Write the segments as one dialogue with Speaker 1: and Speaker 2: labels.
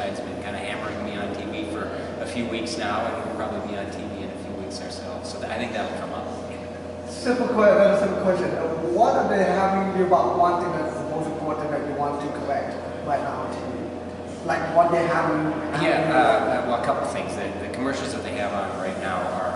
Speaker 1: side's been kind of hammering me on TV for a few weeks now, and we'll probably be on TV in a few weeks ourselves. So I think that'll come up.
Speaker 2: Simple question. What are they having you about one thing that's the most important that you want to correct right now on TV? Like what they have.
Speaker 1: Well, a couple things. The commercials that they have on right now are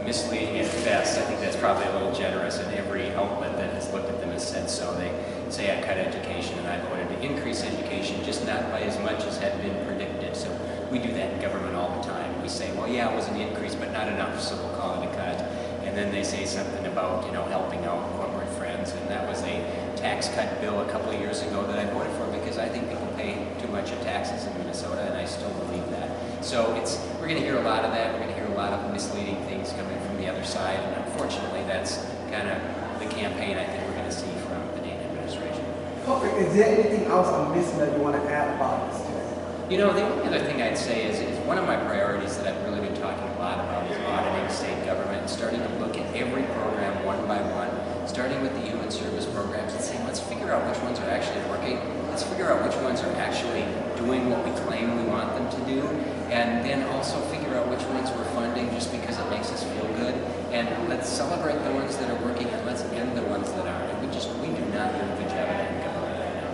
Speaker 1: misleading at best. I think that's probably a little generous, and every outlet that has looked at them has said so. They say I cut education, and I voted to increase education, just not by as much as had been predicted. So we do that in government all the time. We say, well, yeah, it was an increase, but not enough, so we'll call it a cut. And then they say something about, helping out corporate friends, and that was a tax cut bill a couple of years ago that I voted for because I think people pay too much of taxes in Minnesota, and I still believe that. So we're going to hear a lot of that. We're going to hear a lot of misleading things coming from the other side, and unfortunately, that's kind of the campaign I think we're going to see from the Dayton administration.
Speaker 2: Perfect. Is there anything else I'm missing that you want to add about this today?
Speaker 1: The only other thing I'd say is one of my priorities that I've really been talking a lot about is auditing state government and starting to look at every program one by one, starting with the human service programs and saying, let's figure out which ones are actually working. Let's figure out which ones are actually doing what we claim we want them to do, and then also figure out which ones we're funding just because it makes us feel good. And let's celebrate the ones that are working, and let's end the ones that aren't. And we do not do a good job of that in government right now.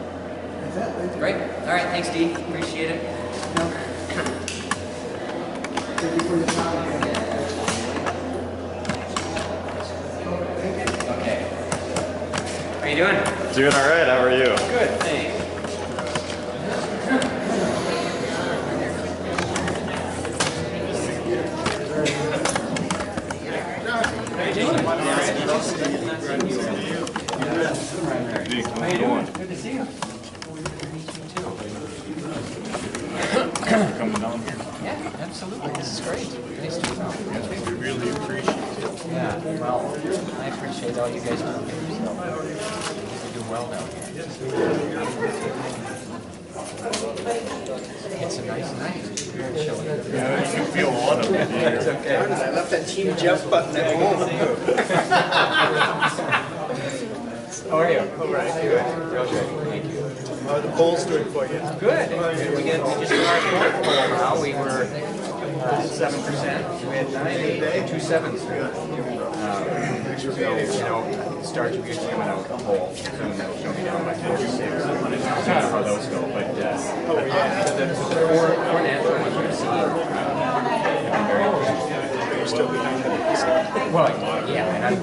Speaker 2: Exactly.
Speaker 1: Great. All right. Thanks, Dee. Appreciate it.
Speaker 2: Thank you for your time.
Speaker 1: Okay. How you doing?
Speaker 3: Doing all right. How are you?
Speaker 1: Good. Thanks.
Speaker 3: How you doing?
Speaker 1: Good to see you.
Speaker 3: Coming down here.
Speaker 1: Yeah, absolutely. This is great. Nice to meet you.
Speaker 3: We really appreciate it.
Speaker 1: Yeah, well, I appreciate all you guys do here, so you do well down here. It's a nice night. Very chilly.
Speaker 3: Yeah, you feel one of it.
Speaker 1: It's okay.
Speaker 4: I left that Team Jeff button at home.
Speaker 1: How are you?
Speaker 4: All right, good.
Speaker 1: Okay, thank you.
Speaker 4: How are the polls doing for you?
Speaker 1: Good. We just got our fourth poll now. We were 7%. We had 2 sevens. It starts with coming out with a poll. Soon that'll show me down by 4 to 6. I don't know how those go, but the 4 natural ones we've seen have been very interesting.
Speaker 4: You're still behind the
Speaker 1: Well, yeah, and I'm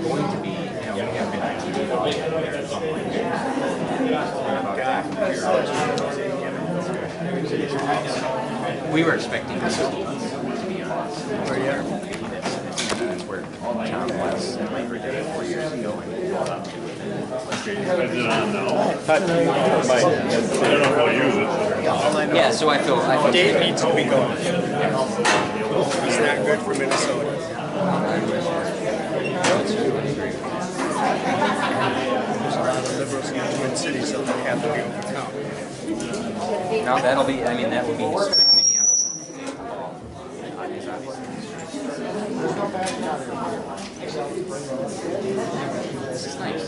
Speaker 1: going to be, we haven't been on TV at all yet. About half a year. We were expecting this to be honest. That's where Tom was Labor Day 4 years ago.
Speaker 3: Is it on now? I don't know how to use it.
Speaker 1: Yeah, so I feel
Speaker 4: Dave needs to be gone. He's not good for Minnesota. There's a lot of liberals in the Twin Cities, so they have to be overcome.
Speaker 1: No, that'll be, that will be Minneapolis. This is nice.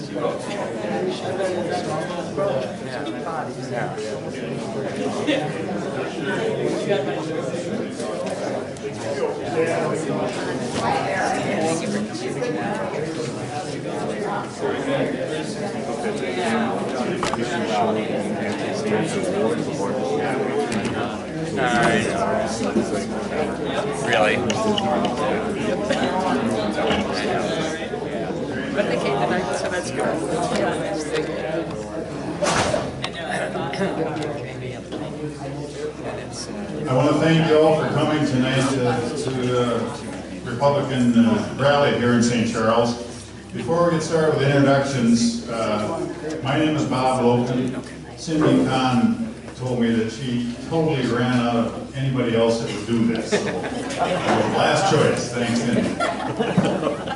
Speaker 1: Thank you for Really? But they came tonight, so that's good.
Speaker 5: I want to thank you all for coming tonight to the Republican rally here in St. Charles. Before we get started with introductions, my name is Bob Loken. Cindy Kahn told me that she totally ran out of anybody else that would do this. So, last choice, thanks, Cindy.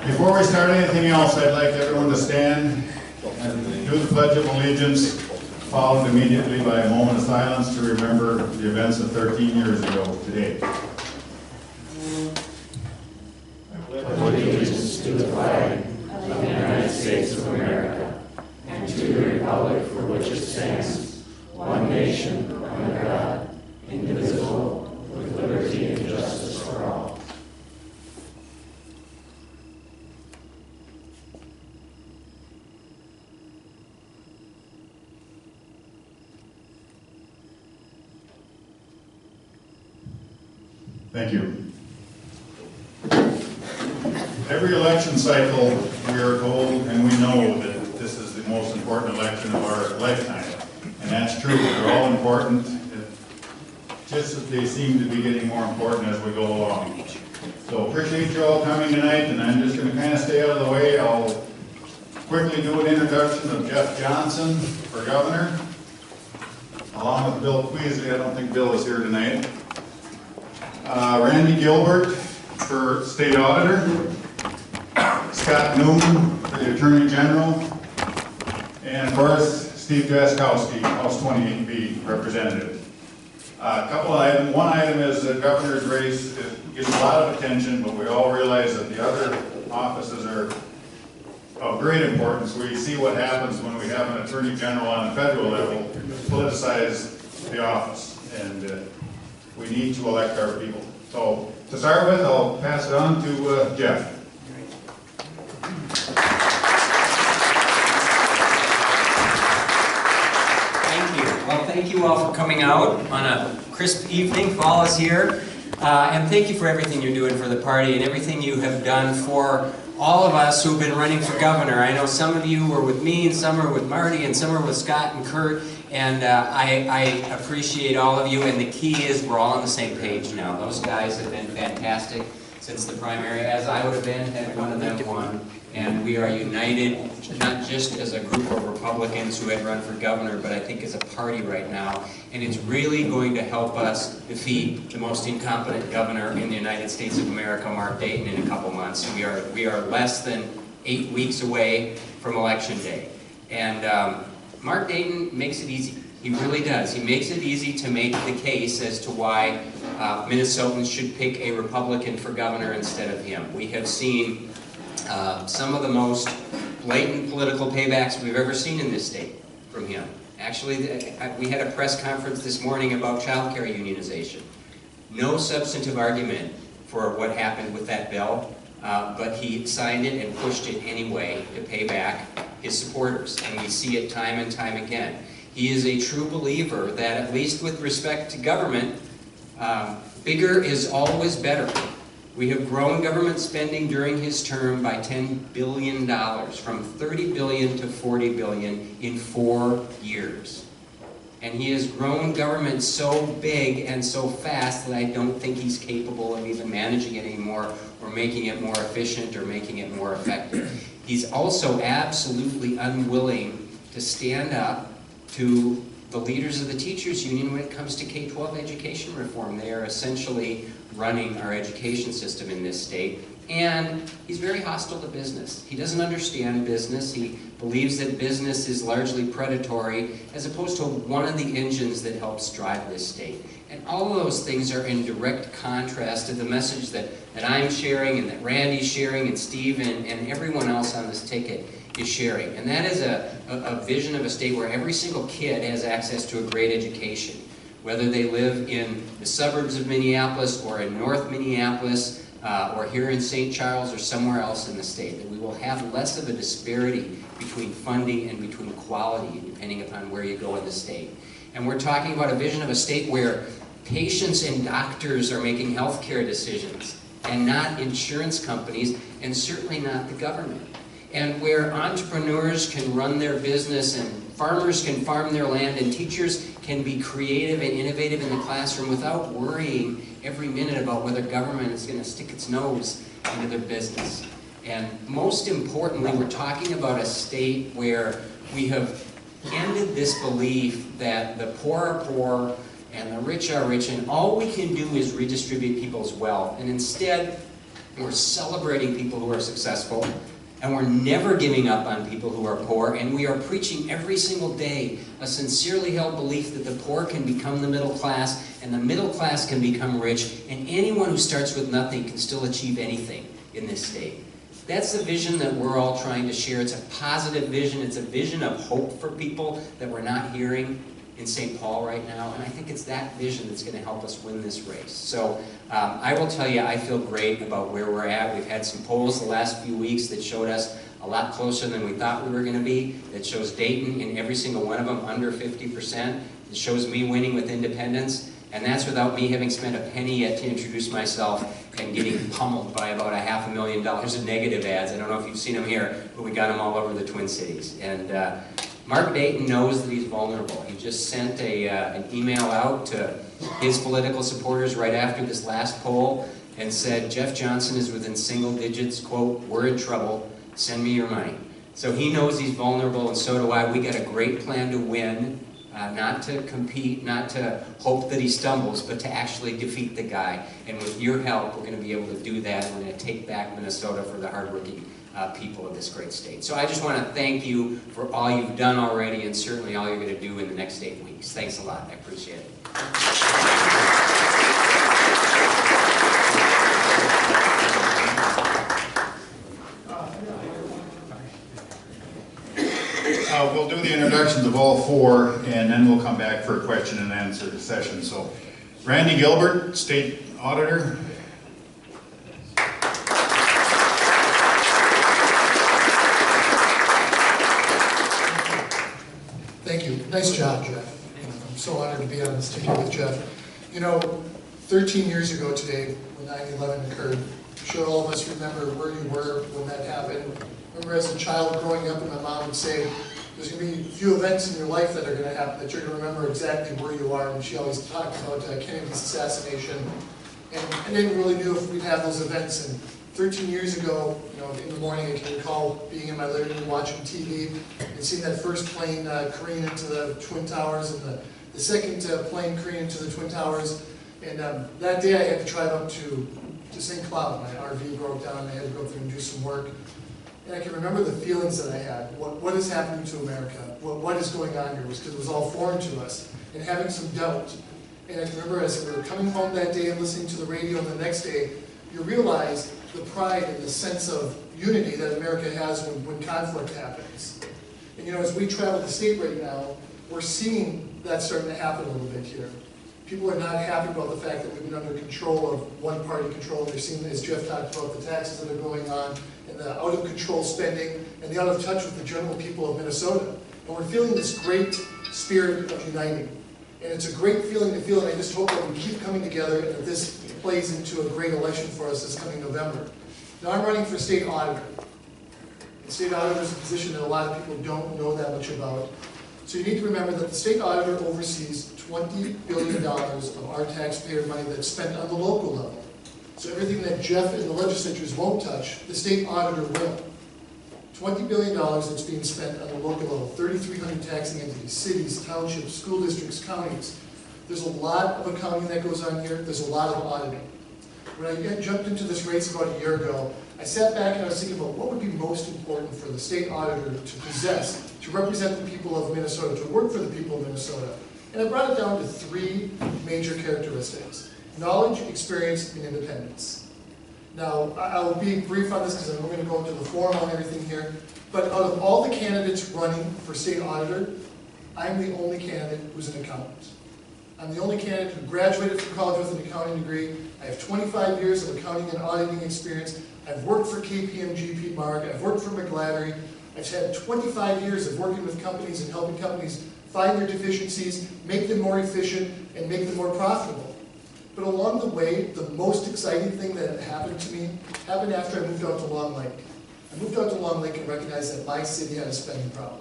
Speaker 5: Before we start anything else, I'd like everyone to stand and do the Pledge of Allegiance, followed immediately by a moment of silence to remember the events of 13 years ago today.
Speaker 6: Allegiance to the flag of the United States of America and to the republic for which it stands, one nation,
Speaker 5: Thank you. Every election cycle, we are told and we know that this is the most important election of our lifetime. And that's true. They're all important. Just as they seem to be getting more important as we go along. So appreciate you all coming tonight, and I'm just going to kind of stay out of the way. I'll quickly do an introduction of Jeff Johnson for governor, along with Bill Queasley. I don't think Bill is here tonight. Randy Gilbert for state auditor, Scott Newman for the attorney general, and of course Steve Jaskowski, House 28B representative. A couple of items. One item is the governor's race. It gets a lot of attention, but we all realize that the other offices are of great importance. We see what happens when we have an attorney general on the federal level politicize the office, and we need to elect our people. So to start with, I'll pass it on to Jeff.
Speaker 1: Well, thank you all for coming out on a crisp evening. Fall is here. And thank you for everything you're doing for the party and everything you have done for all of us who've been running for governor. I know some of you were with me, and some are with Marty, and some are with Scott and Kurt. And I appreciate all of you. And the key is we're all on the same page now. Those guys have been fantastic since the primary, as I would have been had one of them won. And we are united, not just as a group of Republicans who had run for governor, but I think as a party right now. And it's really going to help us defeat the most incompetent governor in the United States of America, Mark Dayton, in a couple months. We are less than 8 weeks away from Election Day. And Mark Dayton makes it easy. He really does. He makes it easy to make the case as to why Minnesotans should pick a Republican for governor instead of him. We have seen some of the most blatant political paybacks we've ever seen in this state from him. Actually, we had a press conference this morning about child care unionization. No substantive argument for what happened with that bill, but he signed it and pushed it anyway to pay back his supporters, and we see it time and time again. He is a true believer that, at least with respect to government, bigger is always better. We have grown government spending during his term by $10 billion, from $30 billion to $40 billion in 4 years. And he has grown government so big and so fast that I don't think he's capable of even managing it anymore, or making it more efficient, or making it more effective. He's also absolutely unwilling to stand up to the leaders of the teachers union when it comes to K-12 education reform. They are essentially running our education system in this state. And he's very hostile to business. He doesn't understand business. He believes that business is largely predatory, as opposed to one of the engines that helps drive this state. And all of those things are in direct contrast to the message that I'm sharing, and that Randy's sharing, and Steve, and everyone else on this ticket is sharing. And that is a vision of a state where every single kid has access to a great education, whether they live in the suburbs of Minneapolis, or in North Minneapolis, or here in St. Charles, or somewhere else in the state. That we will have less of a disparity between funding and between quality, depending upon where you go in the state. And we're talking about a vision of a state where patients and doctors are making healthcare decisions, and not insurance companies, and certainly not the government. And where entrepreneurs can run their business, and farmers can farm their land, and teachers can be creative and innovative in the classroom without worrying every minute about whether government is going to stick its nose into their business. And most importantly, we're talking about a state where we have ended this belief that the poor are poor and the rich are rich, and all we can do is redistribute people's wealth. And instead, we're celebrating people who are successful, and we're never giving up on people who are poor, and we are preaching every single day a sincerely held belief that the poor can become the middle class, and the middle class can become rich, and anyone who starts with nothing can still achieve anything in this state. That's the vision that we're all trying to share. It's a positive vision. It's a vision of hope for people that we're not hearing in St. Paul right now, and I think it's that vision that's going to help us win this race. So I will tell you, I feel great about where we're at. We've had some polls the last few weeks that showed us a lot closer than we thought we were going to be. That shows Dayton in every single one of them under 50%. It shows me winning with independents. And that's without me having spent a penny yet to introduce myself and getting pummeled by about $500,000 of negative ads. I don't know if you've seen them here, but we got them all over the Twin Cities. And Mark Dayton knows that he's vulnerable. He just sent an email out to his political supporters right after this last poll and said, Jeff Johnson is within single digits, quote, "We're in trouble, send me your money." So he knows he's vulnerable, and so do I. We got a great plan to win. Not to compete, not to hope that he stumbles, but to actually defeat the guy. And with your help, we're going to be able to do that. We're going to take back Minnesota for the hardworking people of this great state. So I just want to thank you for all you've done already, and certainly all you're going to do in the next 8 weeks. Thanks a lot. I appreciate it.
Speaker 5: We'll do the introductions of all four, and then we'll come back for a question and answer session. So, Randy Gilbert, State Auditor.
Speaker 7: Thank you. Nice job, Jeff. I'm so honored to be on this team with Jeff. You know, 13 years ago today, when 9/11 occurred, I'm sure all of us remember where you were when that happened. I remember as a child growing up, and my mom would say, there's going to be a few events in your life that are going to happen that you're going to remember exactly where you are. And she always talked about Kennedy's assassination. And I didn't really know if we'd have those events. And 13 years ago, you know, in the morning, I can recall being in my living room watching TV and seeing that first plane careen into the Twin Towers, and the second plane careen into the Twin Towers. And that day I had to drive up to St. Cloud. My RV broke down and I had to go through and do some work. And I can remember the feelings that I had. What is happening to America? What is going on here? Because it was all foreign to us. And having some doubt. And I can remember as we were coming home that day and listening to the radio, and the next day, you realize the pride and the sense of unity that America has when conflict happens. And you know, as we travel the state right now, we're seeing that starting to happen a little bit here. People are not happy about the fact that we've been under control of one-party control. They're seeing, as Jeff talked about, the taxes that are going on, and the out-of-control spending, and the out-of-touch with the general people of Minnesota. And we're feeling this great spirit of uniting. And it's a great feeling to feel, and I just hope that we keep coming together and that this plays into a great election for us this coming November. Now, I'm running for state auditor. And state auditor is a position that a lot of people don't know that much about. So you need to remember that the state auditor oversees $20 billion of our taxpayer money that's spent on the local level. So everything that Jeff and the legislatures won't touch, the state auditor will. $20 billion that's being spent on the local level, 3,300 taxing entities, cities, townships, school districts, counties. There's a lot of accounting that goes on here. There's a lot of auditing. When I jumped into this race about a year ago, I sat back and I was thinking about what would be most important for the state auditor to possess, to represent the people of Minnesota, to work for the people of Minnesota. And I brought it down to 3 major characteristics: knowledge, experience, and independence. Now, I will be brief on this because I'm going to go into the forum on everything here. But out of all the candidates running for state auditor, I'm the only candidate who's an accountant. I'm the only candidate who graduated from college with an accounting degree. I have 25 years of accounting and auditing experience. I've worked for KPMG, Mark. I've worked for McGladdery. I've had 25 years of working with companies and helping companies find their deficiencies, make them more efficient, and make them more profitable. But along the way, the most exciting thing that happened to me happened after I moved out to Long Lake. I moved out to Long Lake and recognized that my city had a spending problem.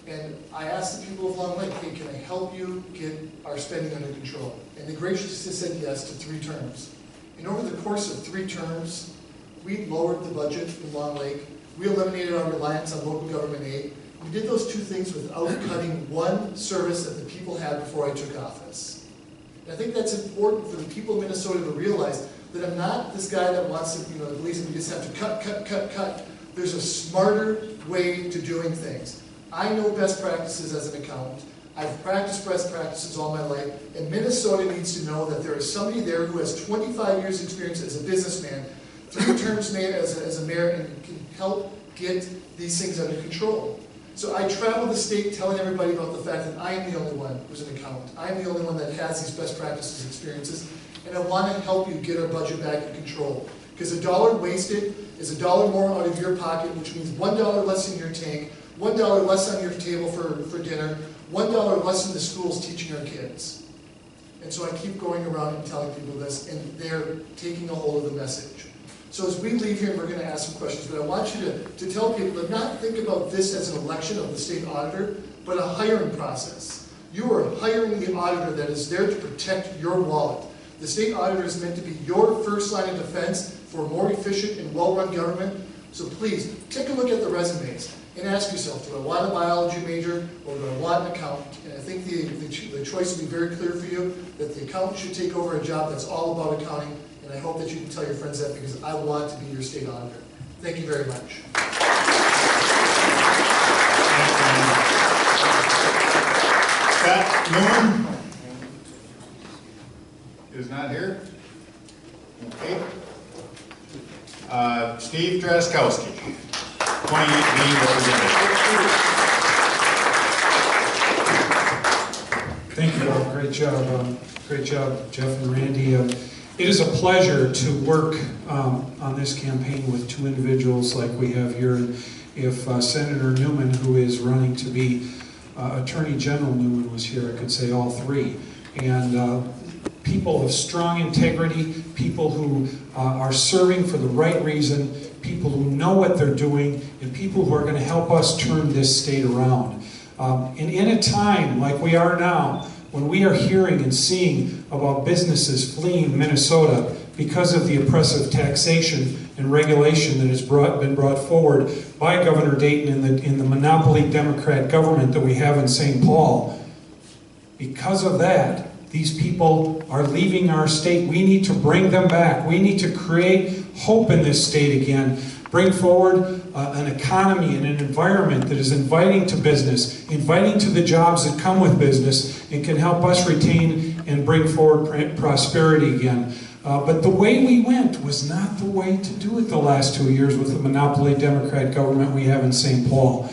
Speaker 7: And I asked the people of Long Lake, hey, can I help you get our spending under control? And they graciously said yes to 3 terms. And over the course of 3 terms, we lowered the budget in Long Lake. We eliminated our reliance on local government aid. We did those 2 things without cutting one service that the people had before I took office. And I think that's important for the people of Minnesota to realize that I'm not this guy that wants to, believes that we just have to cut. There's a smarter way to doing things. I know best practices as an accountant. I've practiced best practices all my life, and Minnesota needs to know that there is somebody there who has 25 years experience as a businessman, 3 terms as a mayor, and can help get these things under control. So I travel the state telling everybody about the fact that I am the only one who's an accountant. I am the only one that has these best practices experiences, and I want to help you get our budget back in control. Because $1 wasted is $1 more out of your pocket, which means $1 less in your tank, $1 less on your table for dinner, $1 less in the schools teaching our kids. And so I keep going around and telling people this, and they're taking a hold of the message. So as we leave here, we're going to ask some questions, but I want you to tell people to not think about this as an election of the state auditor, but a hiring process. You are hiring the auditor that is there to protect your wallet. The state auditor is meant to be your first line of defense for a more efficient and well-run government. So please, take a look at the resumes and ask yourself, do I want a biology major or do I want an accountant? And I think the choice will be very clear for you, that the accountant should take over a job that's all about accounting, and I hope that you can tell your friends that, because I want to be your state auditor. Thank you very much.
Speaker 5: Scott Newman is not here. Okay. Steve Draskowski, 28B representative.
Speaker 8: Thank you all. Great job, Jeff and Randy. It is a pleasure to work on this campaign with two individuals like we have here. If Senator Newman, who is running to be Attorney General Newman, was here, I could say all three. And people of strong integrity, people who are serving for the right reason, people who know what they're doing, and people who are going to help us turn this state around. And in a time like we are now, when we are hearing and seeing about businesses fleeing Minnesota because of the oppressive taxation and regulation that has been brought forward by Governor Dayton in the monopoly Democrat government that we have in St. Paul, because of that, these people are leaving our state. We need to bring them back. We need to create hope in this state again. Bring forward an economy and an environment that is inviting to business, inviting to the jobs that come with business, and can help us retain and bring forward prosperity again. But the way we went was not the way to do it the last 2 years with the monopoly Democrat government we have in St. Paul.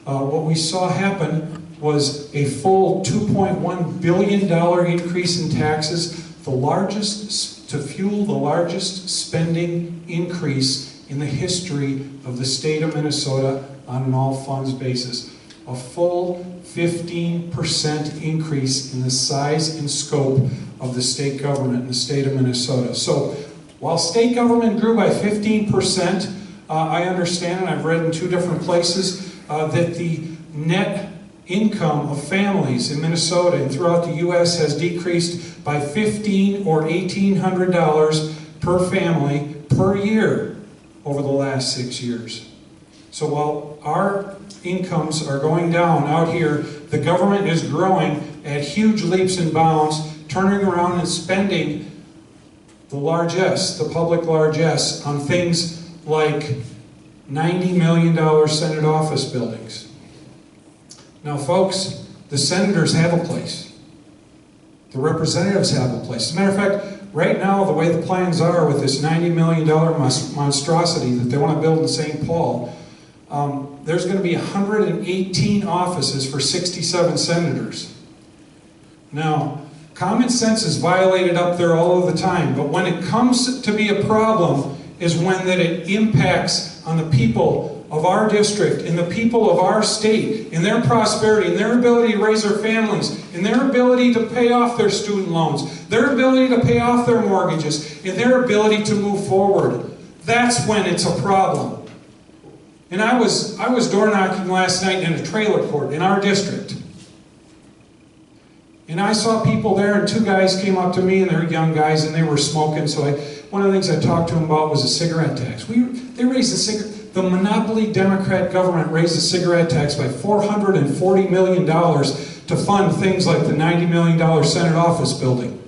Speaker 8: What we saw happen was a full $2.1 billion increase in taxes, the largest, to fuel the largest spending increase in the history of the state of Minnesota on an all-funds basis. A full 15% increase in the size and scope of the state government in the state of Minnesota. So while state government grew by 15%, I understand, and I've read in two different places, that the net income of families in Minnesota and throughout the U.S. has decreased by $1,500 or $1,800 per family per year over the last 6 years. So while our incomes are going down out here, the government is growing at huge leaps and bounds, turning around and spending the largesse, the public largesse, on things like $90 million Senate office buildings. Now folks, the senators have a place. The representatives have a place. As a matter of fact, right now, the way the plans are with this $90 million monstrosity that they want to build in St. Paul, there's going to be 118 offices for 67 senators. Now, common sense is violated up there all of the time, but when it comes to be a problem is when that it impacts on the people of our district and the people of our state and their prosperity and their ability to raise their families and their ability to pay off their student loans, their ability to pay off their mortgages, and their ability to move forward. That's when it's a problem. And I was door knocking last night in a trailer court in our district. And I saw people there, and two guys came up to me, and they're young guys, and they were smoking. So one of the things I talked to them about was a cigarette tax. They raised the monopoly Democrat government raised the cigarette tax by $440 million to fund things like the $90 million Senate office building.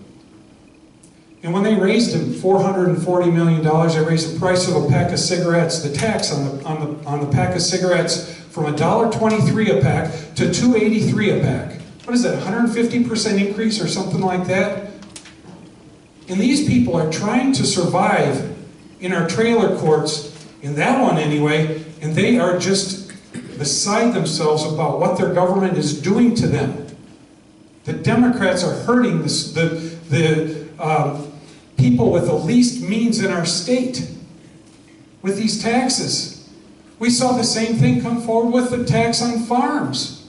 Speaker 8: And when they raised them $440 million, they raised the price of a pack of cigarettes, the tax on the pack of cigarettes from $1.23 a pack to $2.83 a pack. What is that, 150% increase or something like that? And these people are trying to survive in our trailer courts, in that one anyway, and they are just beside themselves about what their government is doing to them. The Democrats are hurting the people with the least means in our state with these taxes. We saw the same thing come forward with the tax on farms.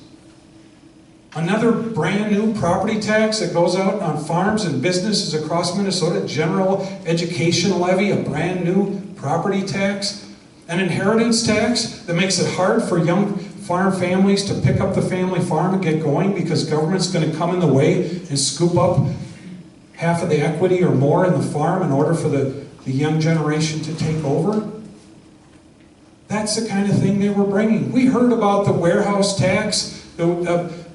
Speaker 8: Another brand new property tax that goes out on farms and businesses across Minnesota, general education levy, a brand new property tax, an inheritance tax that makes it hard for young farm families to pick up the family farm and get going because government's going to come in the way and scoop up half of the equity or more in the farm in order for the young generation to take over. That's the kind of thing they were bringing. We heard about the warehouse tax.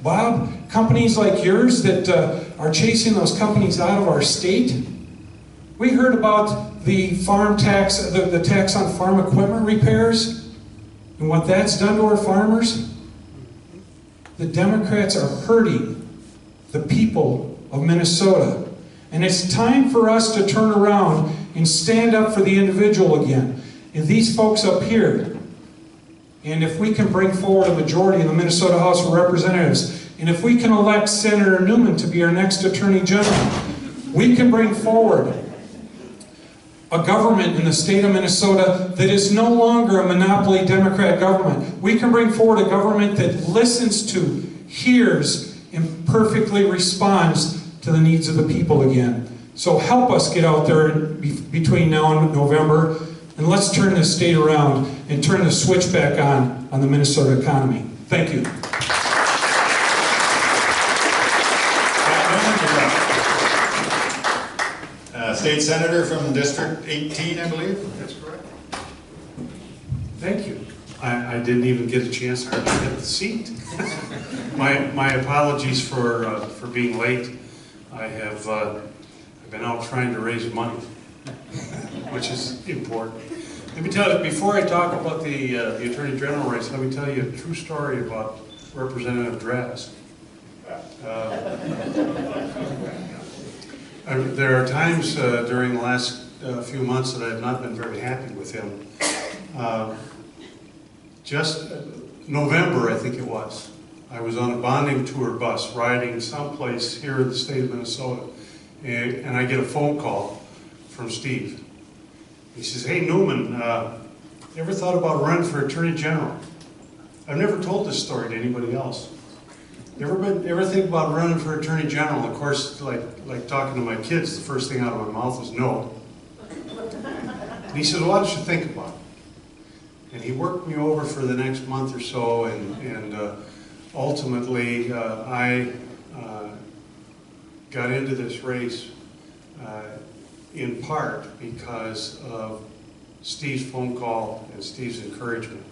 Speaker 8: Bob, companies like yours that are chasing those companies out of our state. We heard about the farm tax, the tax on farm equipment repairs, and what that's done to our farmers. The Democrats are hurting the people of Minnesota. And it's time for us to turn around and stand up for the individual again. And these folks up here, and if we can bring forward a majority in the Minnesota House of Representatives, and if we can elect Senator Newman to be our next Attorney General, we can bring forward a government in the state of Minnesota that is no longer a monopoly Democrat government. We can bring forward a government that listens to, hears, and perfectly responds to the needs of the people again. So help us get out there between now and November, and let's turn this state around and turn the switch back on the Minnesota economy. Thank you.
Speaker 5: State Senator from District 18, I believe?
Speaker 9: That's correct.
Speaker 10: Thank you. I didn't even get a chance to get the seat. My apologies for being late. I've been out trying to raise money, which is important. Let me tell you, before I talk about the Attorney General race, let me tell you a true story about Representative Draz. There are times during the last few months that I have not been very happy with him. Just November, I think it was, I was on a bonding tour bus riding someplace here in the state of Minnesota, and I get a phone call from Steve. He says, "Hey Newman, you ever thought about running for Attorney General?" I've never told this story to anybody else. Ever think about running for Attorney General? Of course, like talking to my kids, the first thing out of my mouth was no. And he said, "Why don't you think about it?" And he worked me over for the next month or so, and ultimately I got into this race in part because of Steve's phone call and Steve's encouragement.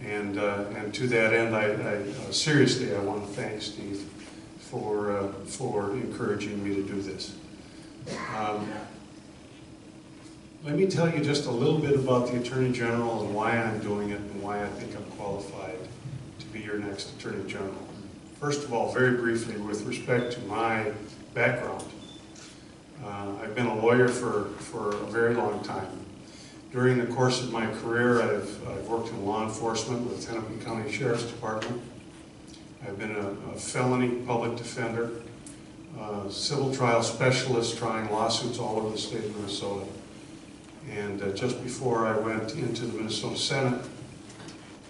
Speaker 10: And to that end, I seriously, I want to thank Steve for encouraging me to do this. Let me tell you just a little bit about the Attorney General and why I'm doing it and why I think I'm qualified to be your next Attorney General. First of all, very briefly, with respect to my background, I've been a lawyer for a very long time. During the course of my career, I've worked in law enforcement with Hennepin County Sheriff's Department. I've been a felony public defender, civil trial specialist trying lawsuits all over the state of Minnesota. And just before I went into the Minnesota Senate,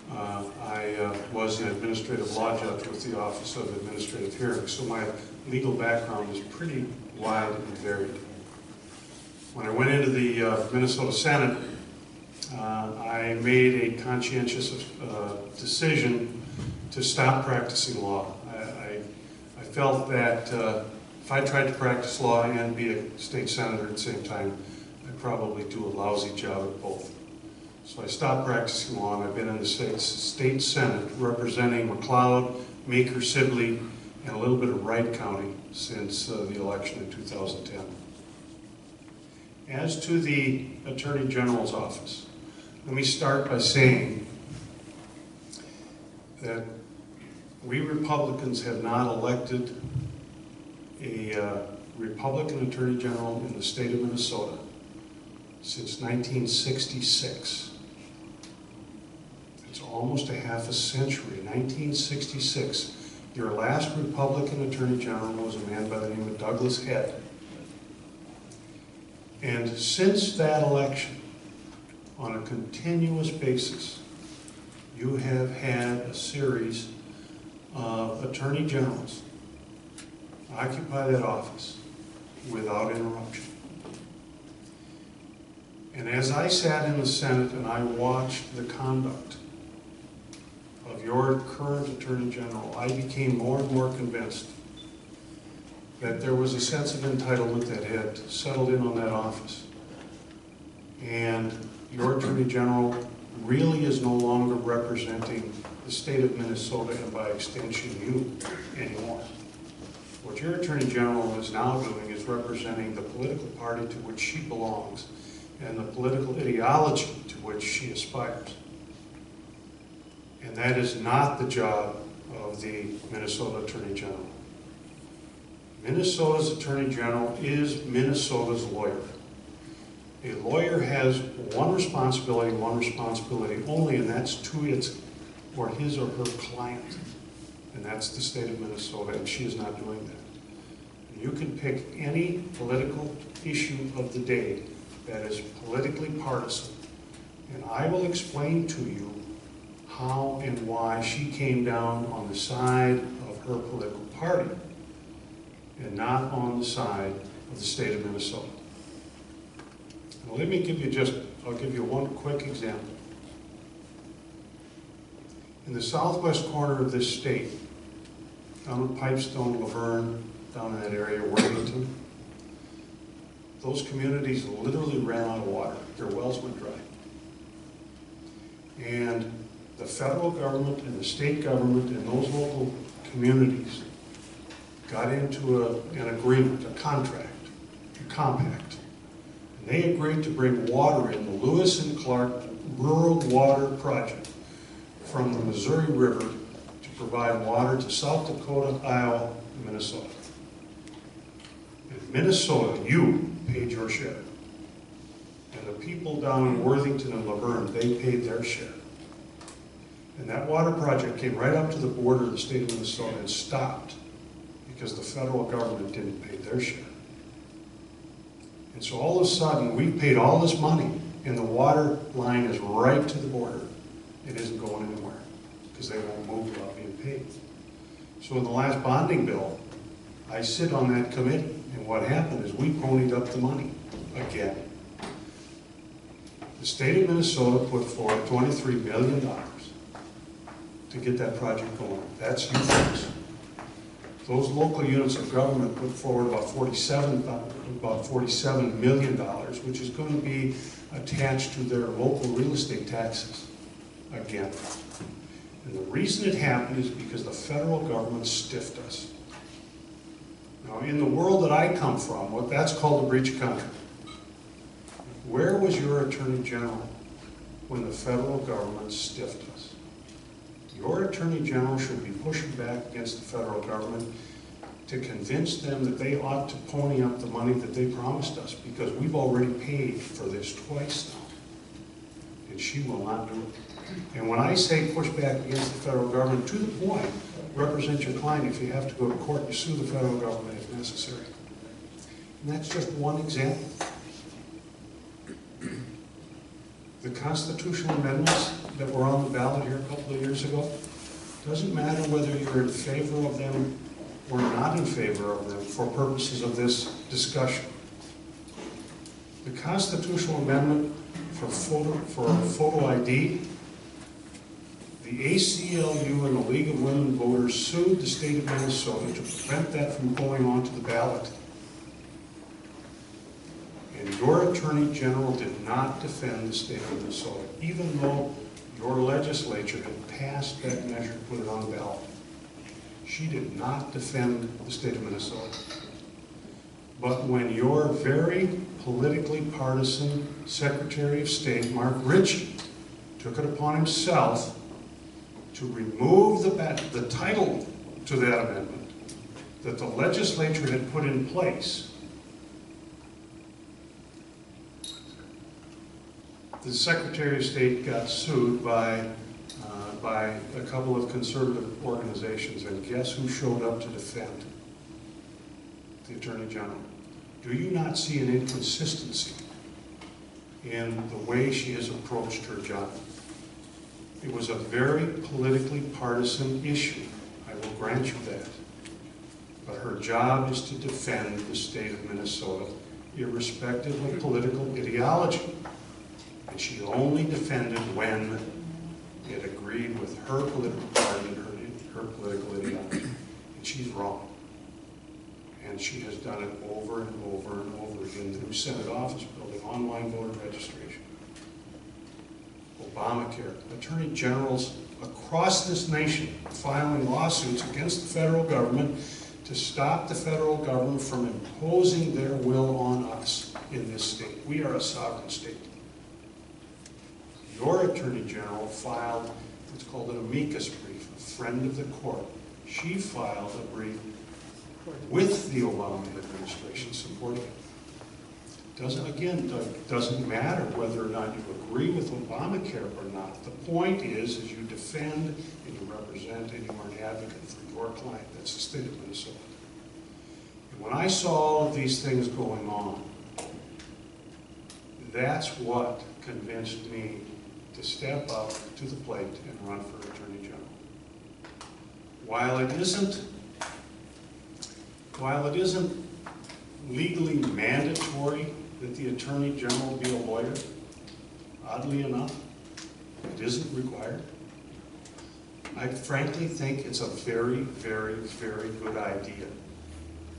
Speaker 10: I was an administrative law judge with the Office of Administrative Hearings. So my legal background is pretty wide and varied. When I went into the Minnesota Senate, I made a conscientious decision to stop practicing law. I felt that if I tried to practice law and be a state senator at the same time, I'd probably do a lousy job at both. So I stopped practicing law, and I've been in the state Senate representing McLeod, Meeker, Sibley, and a little bit of Wright County since the election in 2010. As to the Attorney General's office, let me start by saying that we Republicans have not elected a Republican Attorney General in the state of Minnesota since 1966. It's almost a half a century. 1966. Your last Republican Attorney General was a man by the name of Douglas Head. And since that election, on a continuous basis, you have had a series of attorney generals occupy that office without interruption. And as I sat in the Senate and I watched the conduct of your current Attorney General, I became more and more convinced that there was a sense of entitlement that had settled in on that office. And your Attorney General really is no longer representing the state of Minnesota and by extension you anymore. What your Attorney General is now doing is representing the political party to which she belongs and the political ideology to which she aspires. And that is not the job of the Minnesota Attorney General. Minnesota's Attorney General is Minnesota's lawyer. A lawyer has one responsibility only, and that's to his or her client. And that's the state of Minnesota, and she is not doing that. You can pick any political issue of the day that is politically partisan, and I will explain to you how and why she came down on the side of her political party and not on the side of the state of Minnesota. Now, let me give you I'll give you one quick example. In the southwest corner of this state, down at Pipestone, Laverne, down in that area, Worthington, those communities literally ran out of water. Their wells went dry. And the federal government and the state government and those local communities got into an agreement, a contract, a compact. And they agreed to bring water in the Lewis and Clark Rural Water Project from the Missouri River to provide water to South Dakota, Iowa, and Minnesota. In Minnesota, you paid your share. And the people down in Worthington and Laverne, they paid their share. And that water project came right up to the border of the state of Minnesota and stopped because the federal government didn't pay their share. And so all of a sudden, we paid all this money, and the water line is right to the border. It isn't going anywhere because they won't move without being paid. So in the last bonding bill, I sit on that committee, and what happened is we ponied up the money again. The state of Minnesota put forward $23 million to get that project going. That's you folks. Those local units of government put forward about $47 million, which is going to be attached to their local real estate taxes again. And the reason it happened is because the federal government stiffed us. Now, in the world that I come from, that's called a breach of contract. Where was your Attorney General when the federal government stiffed us? Your Attorney General should be pushing back against the federal government to convince them that they ought to pony up the money that they promised us, because we've already paid for this twice now. And she will not do it. And when I say push back against the federal government, to the point, represent your client if you have to go to court to sue the federal government if necessary. And that's just one example. The constitutional amendments that were on the ballot here a couple of years ago, doesn't matter whether you're in favor of them or not in favor of them for purposes of this discussion. The constitutional amendment for photo ID, the ACLU and the League of Women Voters sued the state of Minnesota to prevent that from going onto the ballot. And your Attorney General did not defend the state of Minnesota, even though your legislature had passed that measure to put it on the ballot. She did not defend the state of Minnesota. But when your very politically partisan Secretary of State, Mark Ritchie, took it upon himself to remove the title to that amendment that the legislature had put in place, the Secretary of State got sued by a couple of conservative organizations, and guess who showed up to defend? The Attorney General. Do you not see an inconsistency in the way she has approached her job? It was a very politically partisan issue. I will will grant you that. But her job is to defend the state of Minnesota, irrespective of political ideology. And she only defended when it agreed with her political party and her political ideology. And she's wrong. And she has done it over and over and over again. The new Senate office building, online voter registration, Obamacare, attorney generals across this nation filing lawsuits against the federal government to stop the federal government from imposing their will on us in this state. We are a sovereign state. Your attorney general filed what's called an amicus brief, a friend of the court. She filed a brief with the Obama administration supporting it. Doesn't matter whether or not you agree with Obamacare or not. The point is you defend and you represent and you are an advocate for your client. That's the state of Minnesota. And when I saw all of these things going on, that's what convinced me to step up to the plate and run for Attorney General. While it isn't legally mandatory that the Attorney General be a lawyer, oddly enough, it isn't required. I frankly think it's a very, very, very good idea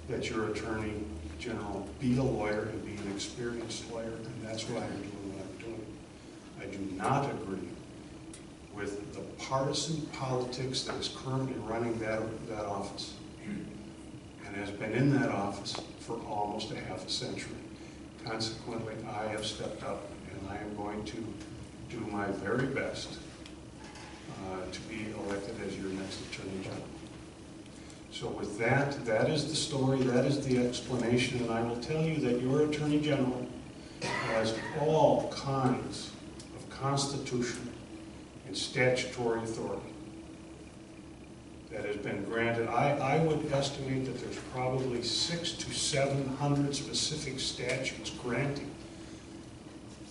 Speaker 10: that your Attorney General be a lawyer and be an experienced lawyer, and that's why I'm doing what I'm doing. I do not agree with the partisan politics that is currently running that office and has been in that office for almost a half a century. Consequently, I have stepped up and I am going to do my very best to be elected as your next Attorney General. So with that, that is the story, that is the explanation, and I will tell you that your Attorney General has all kinds of constitutional and statutory authority that has been granted. I would estimate that there's probably 600 to 700 specific statutes granting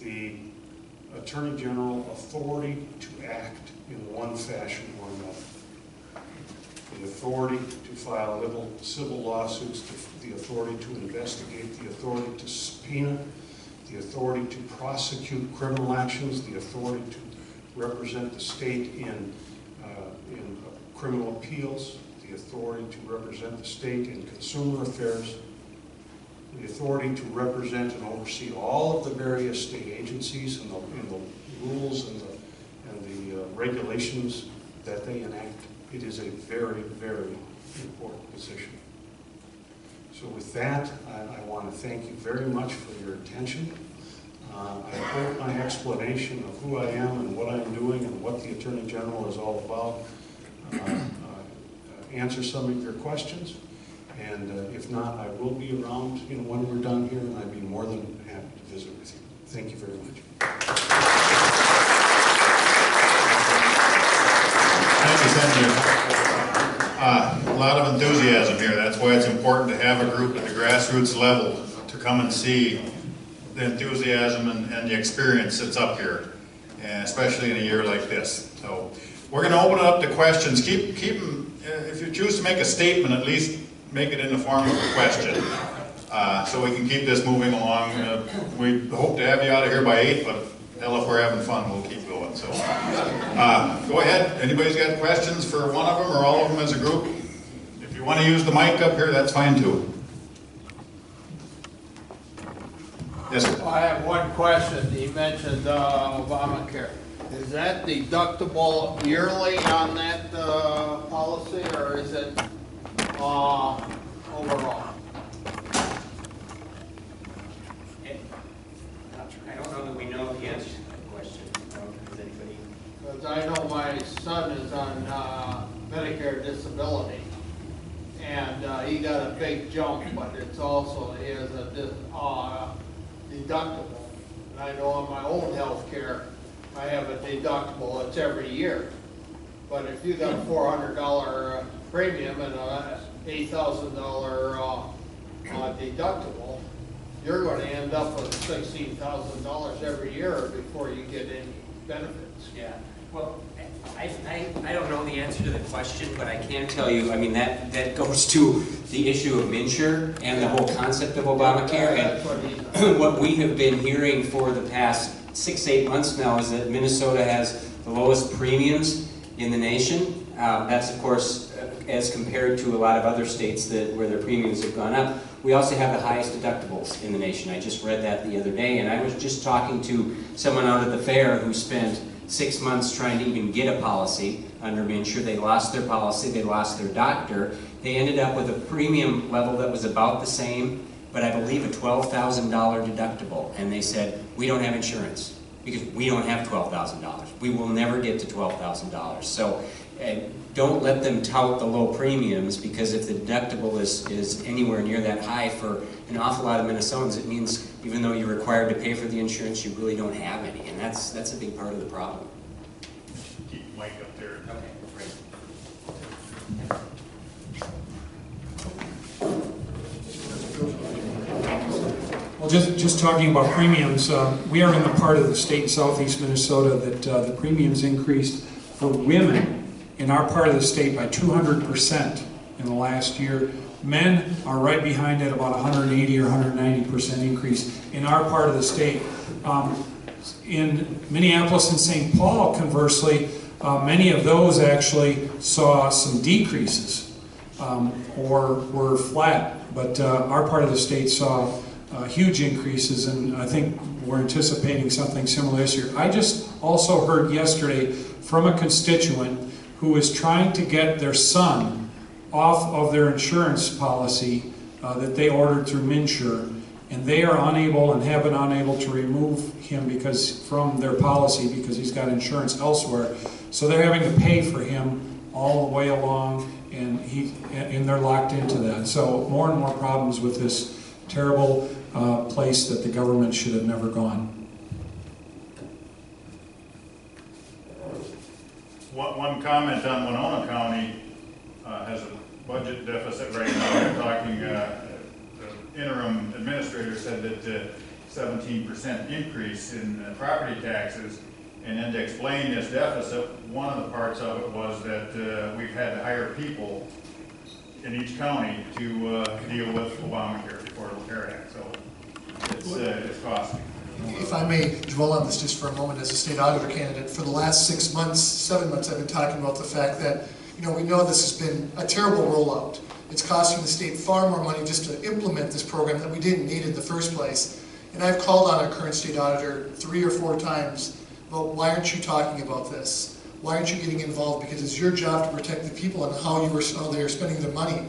Speaker 10: the Attorney General authority to act in one fashion or another. The authority to file civil lawsuits, the authority to investigate, the authority to subpoena, the authority to prosecute criminal actions, the authority to represent the state in criminal appeals, the authority to represent the state in consumer affairs, the authority to represent and oversee all of the various state agencies and the rules and the regulations that they enact. It is a very, very important position. So with that, I want to thank you very much for your attention. I hope my explanation of who I am and what I'm doing and what the Attorney General is all about answer some of your questions. And if not, I will be around when we're done here, and I'd be more than happy to visit with you. Thank you very much.
Speaker 5: Thank you, Senator. A lot of enthusiasm here. That's why it's important to have a group at the grassroots level to come and see the enthusiasm and the experience that's up here, and especially in a year like this. So we're going to open it up to questions. Keep them, if you choose to make a statement, at least make it in the form of a question, so we can keep this moving along. We hope to have you out of here by 8, but hell, if we're having fun, we'll keep going. So go ahead. Anybody's got questions for one of them or all of them as a group? If you want to use the mic up here, that's fine too. Yes, sir.
Speaker 9: I have one question. You mentioned Obamacare. Is that deductible yearly on that policy, or is it overall?
Speaker 1: I don't know that we know the answer to that question. Does anybody?
Speaker 9: Because I know my son is on Medicare disability, and he got a big jump, but it's also, he has a deductible. And I know on my own health care, I have a deductible, it's every year. But if you got a $400 premium and a $8,000 deductible, you're going to end up with $16,000 every year before you get any benefits.
Speaker 1: Yeah. Well, I don't know the answer to the question, but I can tell you, I mean, that goes to the issue of MNsure and the whole concept of Obamacare. And what we have been hearing for the past 6-8 months now is that Minnesota has the lowest premiums in the nation. That's, of course, as compared to a lot of other states where their premiums have gone up. We also have the highest deductibles in the nation. I just read that the other day, and I was just talking to someone out at the fair who spent 6 months trying to even get a policy under MNsure. They lost their policy, they lost their doctor. They ended up with a premium level that was about the same, but I believe a $12,000 deductible. And they said, we don't have insurance because we don't have $12,000. We will never get to $12,000. So don't let them tout the low premiums, because if the deductible is anywhere near that high for an awful lot of Minnesotans, it means even though you're required to pay for the insurance, you really don't have any, and that's a big part of the problem.
Speaker 5: Keep Mike up there.
Speaker 1: Okay, great.
Speaker 8: Well, just talking about premiums, we are in the part of the state in southeast Minnesota that the premiums increased for women in our part of the state by 200% in the last year. Men are right behind it, about 180 or 190% increase in our part of the state. In Minneapolis and St. Paul, conversely, many of those actually saw some decreases or were flat, but our part of the state saw huge increases, and I think we're anticipating something similar this year. I just also heard yesterday from a constituent who is trying to get their son off of their insurance policy that they ordered through MNsure, and they are unable and have been unable to remove him from their policy because he's got insurance elsewhere. So they're having to pay for him all the way along, and they're locked into that. So more and more problems with this terrible place that the government should have never gone.
Speaker 5: One comment on Winona County has a budget deficit right now. They're talking, the interim administrator said that 17% increase in property taxes, and then to explain this deficit, one of the parts of it was that we've had to hire people in each county to deal with Obamacare, the Affordable Care Act, so it's costly.
Speaker 7: If I may dwell on this just for a moment as a state auditor candidate, for the last 6 months, 7 months, I've been talking about the fact that, we know this has been a terrible rollout. It's costing the state far more money just to implement this program that we didn't need in the first place. And I've called on our current state auditor 3 or 4 times about, why aren't you talking about this? Why aren't you getting involved? Because it's your job to protect the people and how they are spending their mony.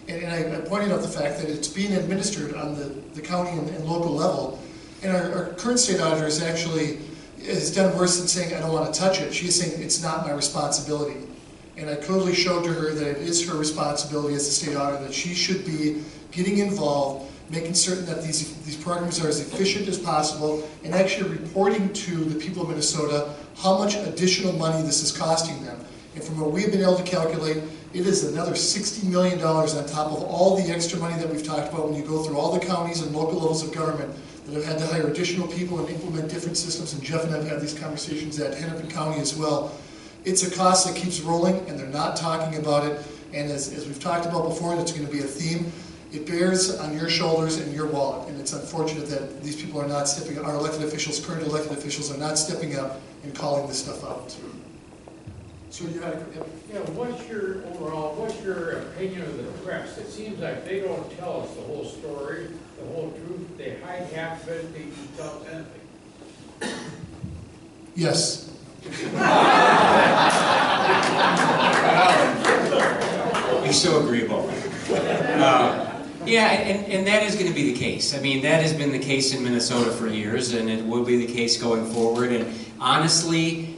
Speaker 7: And I pointed out the fact that it's being administered on the county and local level. And our current state auditor has done worse than saying, I don't want to touch it. She's saying, it's not my responsibility. And I clearly showed to her that it is her responsibility as a state auditor, that she should be getting involved, making certain that these programs are as efficient as possible, and actually reporting to the people of Minnesota how much additional money this is costing them. And from what we've been able to calculate, it is another $60 million on top of all the extra money that we've talked about when you go through all the counties and local levels of government that have had to hire additional people and implement different systems, and Jeff and I have had these conversations at Hennepin County as well. It's a cost that keeps rolling, and they're not talking about it, and as we've talked about before, and it's going to be a theme, it bears on your shoulders and your wallet, and it's unfortunate that these people are not stepping up, our elected officials, current elected officials, are not stepping up and calling this stuff out. So you had
Speaker 6: Yeah, what's your opinion of the press? It seems like they don't tell us the whole story, the whole truth. They hide half of it, they don't tell us anything.
Speaker 7: Yes.
Speaker 1: You're so agreeable. Yeah, and that is going to be the case. I mean, that has been the case in Minnesota for years, and it will be the case going forward. And honestly,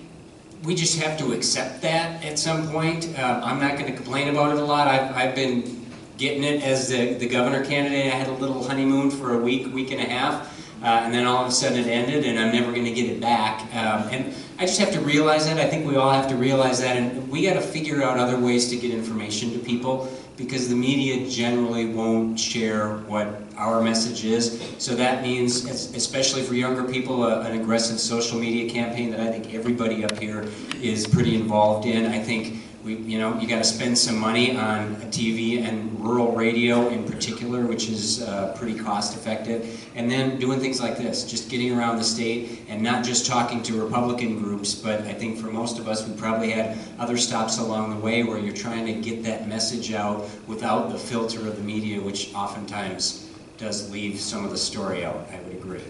Speaker 1: we just have to accept that at some point. I'm not going to complain about it a lot. I've been getting it as the governor candidate. I had a little honeymoon for a week and a half, and then all of a sudden it ended, and I'm never going to get it back. And I just have to realize that. I think we all have to realize that, and we got to figure out other ways to get information to people. because the media generally won't share what our message is. So that means, especially for younger people, an aggressive social media campaign that I think everybody up here is pretty involved in. I think you got to spend some money on TV and rural radio in particular, which is pretty cost effective. And then doing things like this, just getting around the state and not just talking to Republican groups, but I think for most of us, we probably had other stops along the way where you're trying to get that message out without the filter of the media, which oftentimes does leave some of the story out, I would agree.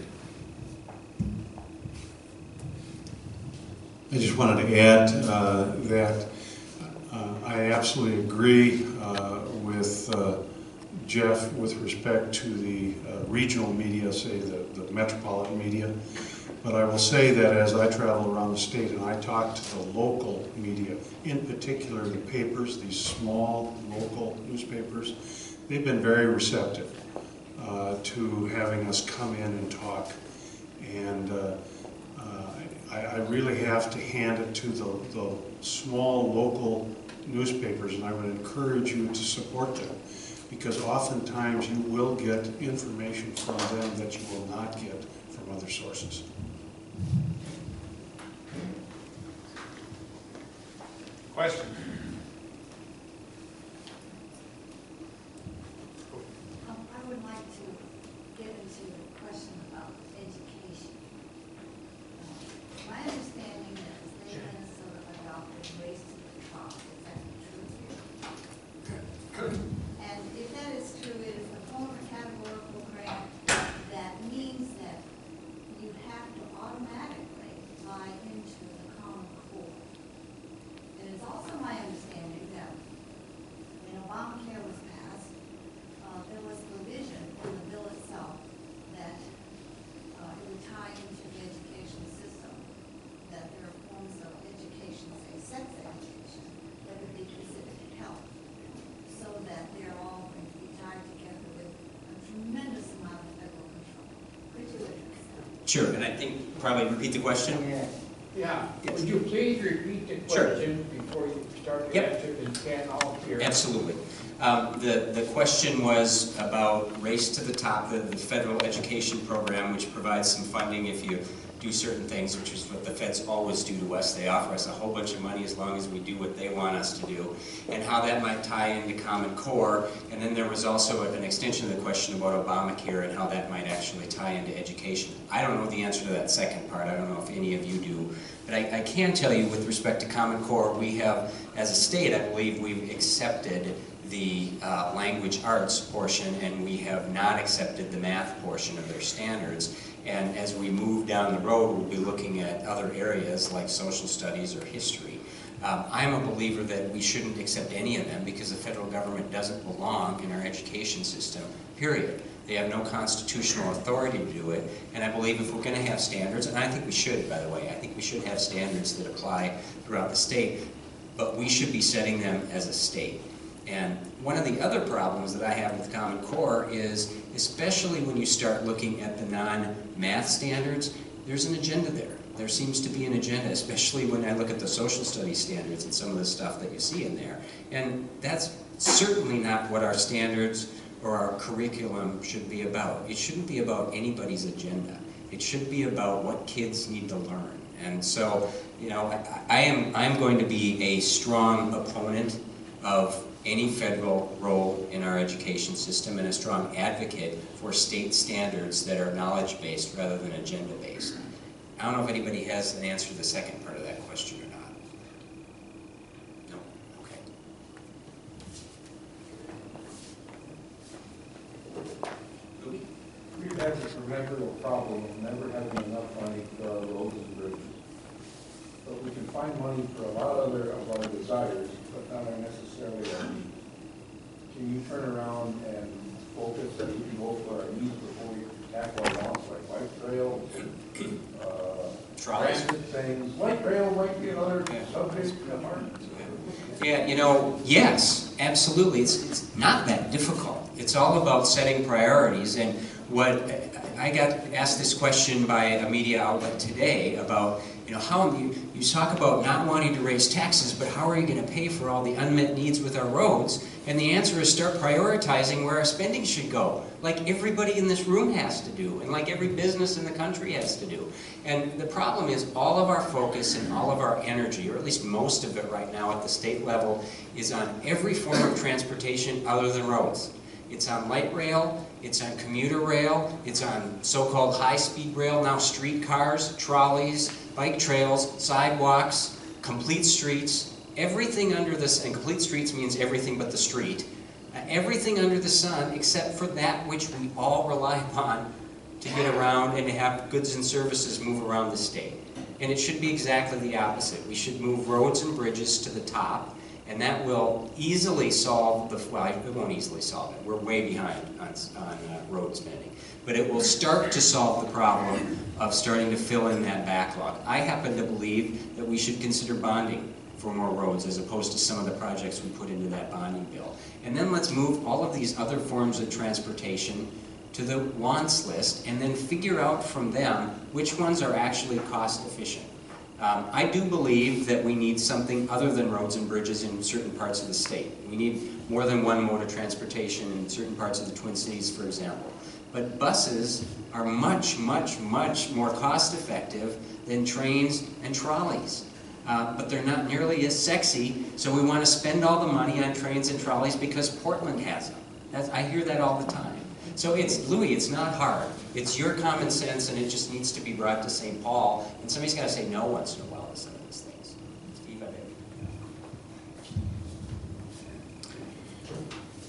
Speaker 10: I just wanted to add that I absolutely agree with Jeff with respect to the regional media, say the metropolitan media. But I will say that as I travel around the state and I talk to the local media, in particular the papers, these small local newspapers, they've been very receptive to having us come in and talk. And I really have to hand it to the small local newspapers, and I would encourage you to support them, because oftentimes you will get information from them that you will not get from other sources.
Speaker 6: Question?
Speaker 11: I would like to get into the question about education. My understanding is the state of Minnesota adopted Race to the Top. Is that true? And if that is true, it is a form of categorical grant that means that you have to automatically buy into the Common Core. It is also my understanding that when Obamacare was passed, there was provision in the bill itself that it would tie into the education system, that there are forms of education, say sex education, that would be considered health, so that they're all going to be tied together with a tremendous amount of federal control. Could you address that?
Speaker 1: Sure, and I think probably repeat the question.
Speaker 6: Yeah, would you please repeat the question before you start the answer, and can all hear?
Speaker 1: Absolutely. The question was about Race to the Top, the federal education program, which provides some funding if you do certain things, which is what the feds always do to us. They offer us a whole bunch of money as long as we do what they want us to do, and how that might tie into Common Core. And then there was also an extension of the question about Obamacare and how that might actually tie into education. I don't know the answer to that second part. I don't know if any of you do. But I can tell you with respect to Common Core, we have, as a state, I believe we've accepted the language arts portion, and we have not accepted the math portion of their standards. And as we move down the road, we'll be looking at other areas like social studies or history. I'm a believer that we shouldn't accept any of them because the federal government doesn't belong in our education system, period. They have no constitutional authority to do it, and I believe if we're going to have standards, and I think we should, by the way, I think we should have standards that apply throughout the state, but we should be setting them as a state. And one of the other problems that I have with Common Core is, especially when you start looking at the non-math standards, there's an agenda there. There seems to be an agenda, especially when I look at the social studies standards and some of the stuff that you see in there. And that's certainly not what our standards or our curriculum should be about. It shouldn't be about anybody's agenda. It should be about what kids need to learn. And so, you know, I'm going to be a strong opponent of any federal role in our education system and a strong advocate for state standards that are knowledge-based rather than agenda-based. I don't know if anybody has an answer to the second part of that question or not. No? Okay. Louis?
Speaker 12: We've had this remarkable problem of never having enough money for our roads and bridges. But we can find money for a lot of our desires, but not necessarily our needs. Can you turn around and focus that we can go for our needs before we tackle our wants, like bike trails, transit things, light rail might be another subject.
Speaker 1: Yeah, you know, yes, absolutely. It's not that difficult. It's all about setting priorities. And what I got asked this question by a media outlet today about, You know, how you talk about not wanting to raise taxes, but how are you going to pay for all the unmet needs with our roads? And the answer is start prioritizing where our spending should go, like everybody in this room has to do, and like every business in the country has to do. And the problem is all of our focus and all of our energy, or at least most of it right now at the state level, is on every form of transportation other than roads. It's on light rail, it's on commuter rail, it's on so-called high-speed rail, now streetcars, trolleys, bike trails, sidewalks, complete streets, everything under this, and complete streets means everything but the street, everything under the sun except for that which we all rely upon to get around and to have goods and services move around the state. And it should be exactly the opposite. We should move roads and bridges to the top, and that will easily solve the, well, it won't easily solve it. We're way behind on road spending. But it will start to solve the problem of starting to fill in that backlog. I happen to believe that we should consider bonding for more roads as opposed to some of the projects we put into that bonding bill. And then let's move all of these other forms of transportation to the wants list and then figure out from them which ones are actually cost efficient. I do believe that we need something other than roads and bridges in certain parts of the state. We need more than one mode of transportation in certain parts of the Twin Cities, for example. But buses are much, much, much more cost effective than trains and trolleys. But they're not nearly as sexy, so we want to spend all the money on trains and trolleys because Portland has them. I hear that all the time. So Louis, it's not hard. It's your common sense, and it just needs to be brought to St. Paul, and somebody's got to say no once in a while to some of these things. Steve, I bet.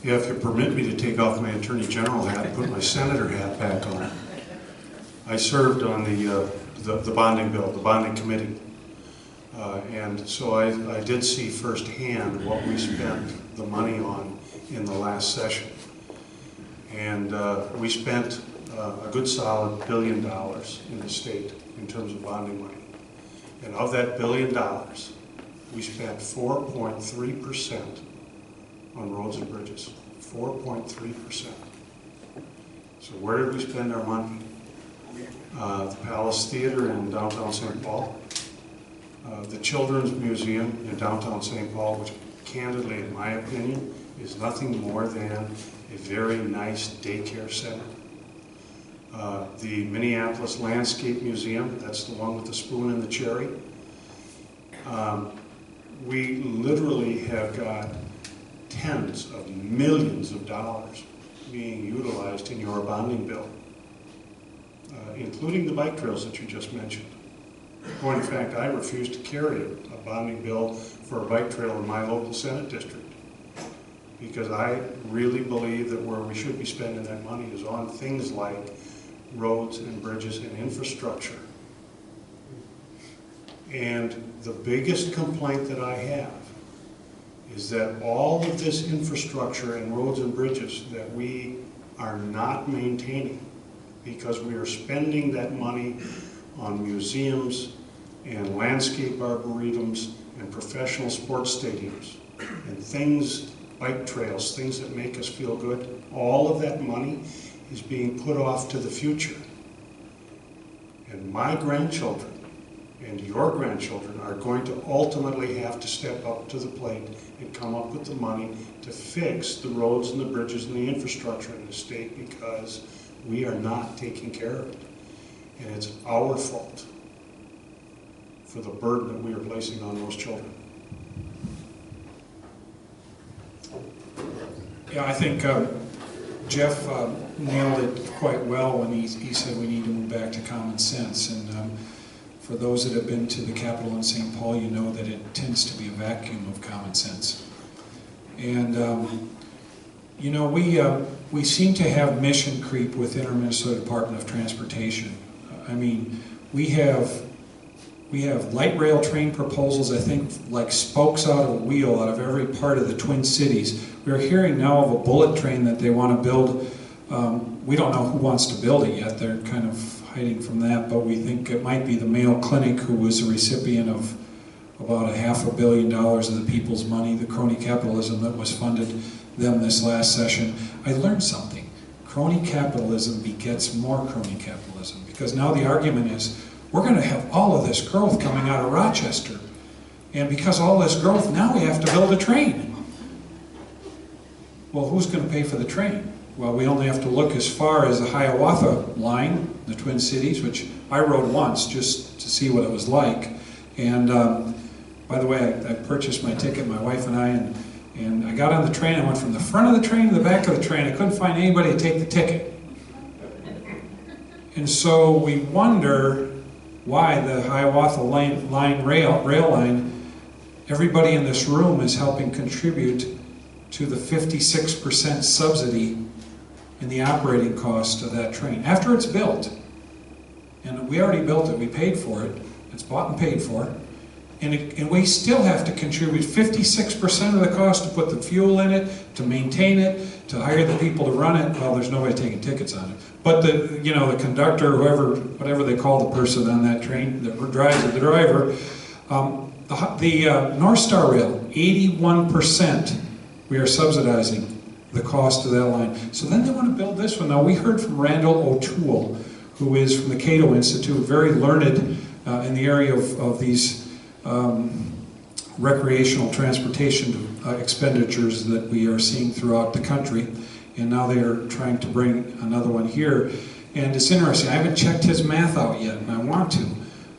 Speaker 10: Yeah, if you permit me to take off my Attorney General hat and put my Senator hat back on. I served on the bonding bill, the bonding committee. And so I did see firsthand what we spent the money on in the last session. And we spent a good solid $1 billion in the state in terms of bonding money. And of that $1 billion, we spent 4.3% on roads and bridges. 4.3%. So where did we spend our money? The Palace Theater in downtown St. Paul. The Children's Museum in downtown St. Paul, which candidly, in my opinion, is nothing more than a very nice daycare center. The Minneapolis Landscape Museum, that's the one with the spoon and the cherry. We literally have got tens of millions of dollars being utilized in your bonding bill, including the bike trails that you just mentioned. In fact, I refuse to carry a bonding bill for a bike trail in my local Senate district because I really believe that where we should be spending that money is on things like roads and bridges and infrastructure. And the biggest complaint that I have is that all of this infrastructure and roads and bridges that we are not maintaining because we are spending that money on museums and landscape arboretums and professional sports stadiums and things, bike trails, things that make us feel good. All of that money is being put off to the future. And my grandchildren and your grandchildren are going to ultimately have to step up to the plate and come up with the money to fix the roads and the bridges and the infrastructure in the state because we are not taking care of it. And it's our fault for the burden that we are placing on those children.
Speaker 8: Yeah, I think Jeff nailed it quite well when he said we need to move back to common sense. And for those that have been to the Capitol in St. Paul, you know that it tends to be a vacuum of common sense. And you know, we seem to have mission creep within our Minnesota Department of Transportation. I mean, we have light rail train proposals, I think, like spokes out of a wheel out of every part of the Twin Cities. We're hearing now of a bullet train that they want to build. We don't know who wants to build it yet. They're kind of hiding from that, but we think it might be the Mayo Clinic, who was a recipient of about $500 million of the people's money, the crony capitalism that was funded them this last session. I learned something. Crony capitalism begets more crony capitalism, because now the argument is, we're going to have all of this growth coming out of Rochester. And because of all this growth, now we have to build a train. Well, who's going to pay for the train? Well, we only have to look as far as the Hiawatha line, the Twin Cities, which I rode once just to see what it was like. And by the way, I purchased my ticket, my wife and I, and I got on the train. I went from the front of the train to the back of the train. I couldn't find anybody to take the ticket. And so we wonder why the Hiawatha rail line, everybody in this room is helping contribute to the 56% subsidy in the operating cost of that train. After it's built, and we already built it, we paid for it, it's bought and paid for, and we still have to contribute 56% of the cost to put the fuel in it, to maintain it, to hire the people to run it. Well, there's nobody taking tickets on it. But the, you know, the conductor, whoever, whatever they call the person on that train that drives it, the driver, the North Star Rail, 81% we are subsidizing the cost of that line. So then they want to build this one. Now we heard from Randall O'Toole, who is from the Cato Institute, very learned in the area of these recreational transportation expenditures that we are seeing throughout the country. And now they are trying to bring another one here. And it's interesting, I haven't checked his math out yet, and I want to.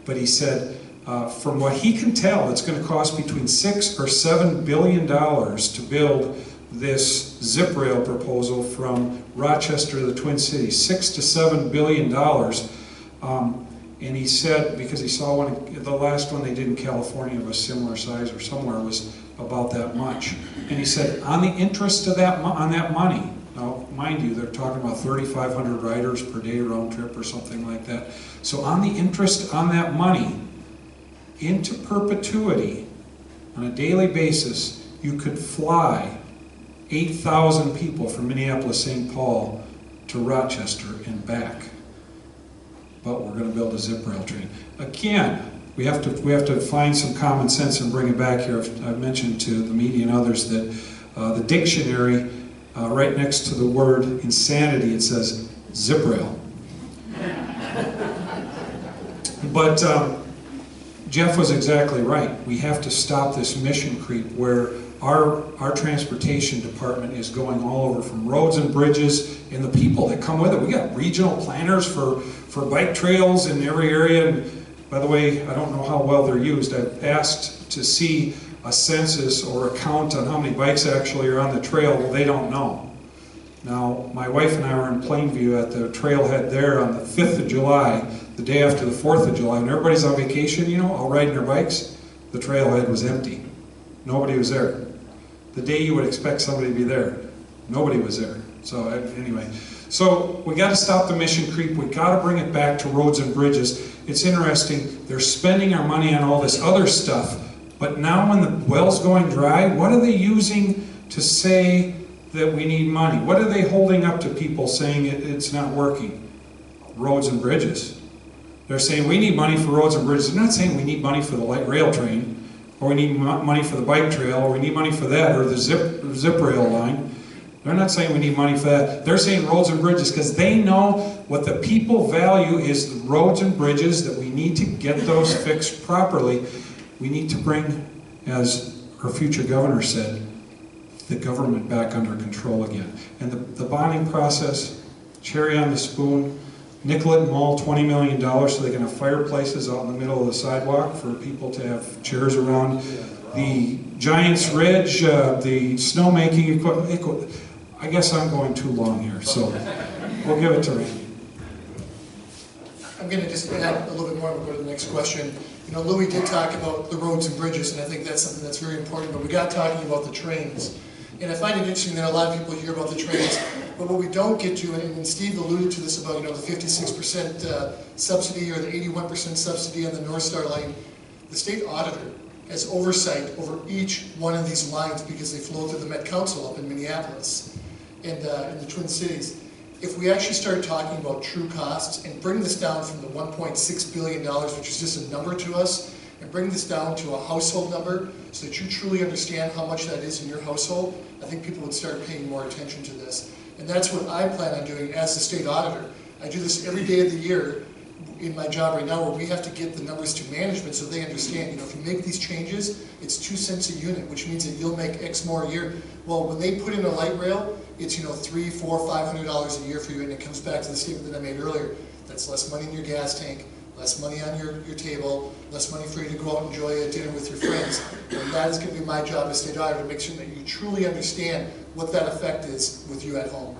Speaker 8: But he said, from what he can tell, it's going to cost between $6 or $7 billion to build this zip rail proposal from Rochester to the Twin Cities. $6 to $7 billion. And he said, because he saw one, the last one they did in California of a similar size or somewhere was about that much. And he said, on the interest of that, on that money, now mind you, they're talking about 3,500 riders per day round trip or something like that. So on the interest on that money, into perpetuity, on a daily basis, you could fly 8,000 people from Minneapolis-St. Paul to Rochester and back. But we're going to build a zip rail train. Again, we have to find some common sense and bring it back here. I've mentioned to the media and others that the dictionary, right next to the word insanity, it says zip rail. But Jeff was exactly right. We have to stop this mission creep where our transportation department is going all over, from roads and bridges and the people that come with it. We got regional planners for bike trails in every area. And by the way, I don't know how well they're used. I've asked to see a census or a count on how many bikes actually are on the trail. Well, they don't know. Now, my wife and I were in Plainview at the trailhead there on the 5th of July, the day after the 4th of July, and everybody's on vacation, you know, all riding their bikes. The trailhead was empty. Nobody was there. The day you would expect somebody to be there, nobody was there. So anyway, so we got to stop the mission creep. We got to bring it back to roads and bridges. It's interesting. They're spending our money on all this other stuff, but now when the well's going dry, what are they using to say that we need money? What are they holding up to people saying it's not working? Roads and bridges. They're saying we need money for roads and bridges. They're not saying we need money for the light rail train, or we need money for the bike trail, or we need money for that, or the zip rail line. They're not saying we need money for that. They're saying roads and bridges because they know what the people value is the roads and bridges, that we need to get those fixed properly. We need to bring, as our future governor said, the government back under control again. And the bonding process, cherry on the spoon, Nicollet Mall, $20 million so they can have fireplaces out in the middle of the sidewalk for people to have chairs around. The Giants Ridge, the snowmaking equipment. I guess I'm going too long here, so we'll give it to Randy.
Speaker 7: I'm going to just add a little bit more and go to the next question. You know, Louis did talk about the roads and bridges, and I think that's something that's very important, but we got talking about the trains. And I find it interesting that a lot of people hear about the trains, but what we don't get to, and Steve alluded to this about, you know, the 56% subsidy or the 81% subsidy on the North Star line, the state auditor has oversight over each one of these lines because they flow through the Met Council up in Minneapolis and in the Twin Cities. If we actually start talking about true costs and bring this down from the $1.6 billion, which is just a number to us, and bring this down to a household number so that you truly understand how much that is in your household, I think people would start paying more attention to this. And that's what I plan on doing as the state auditor. I do this every day of the year, in my job right now where we have to get the numbers to management so they understand, if you make these changes, it's 2 cents a unit, which means that you'll make X more a year. Well, when they put in a light rail, it's $300, $400, $500 a year for you, and it comes back to the statement that I made earlier. That's less money in your gas tank, less money on your table, less money for you to go out and enjoy a dinner with your friends. And that is going to be my job as state auditor, to make sure that you truly understand what that effect is with you at home.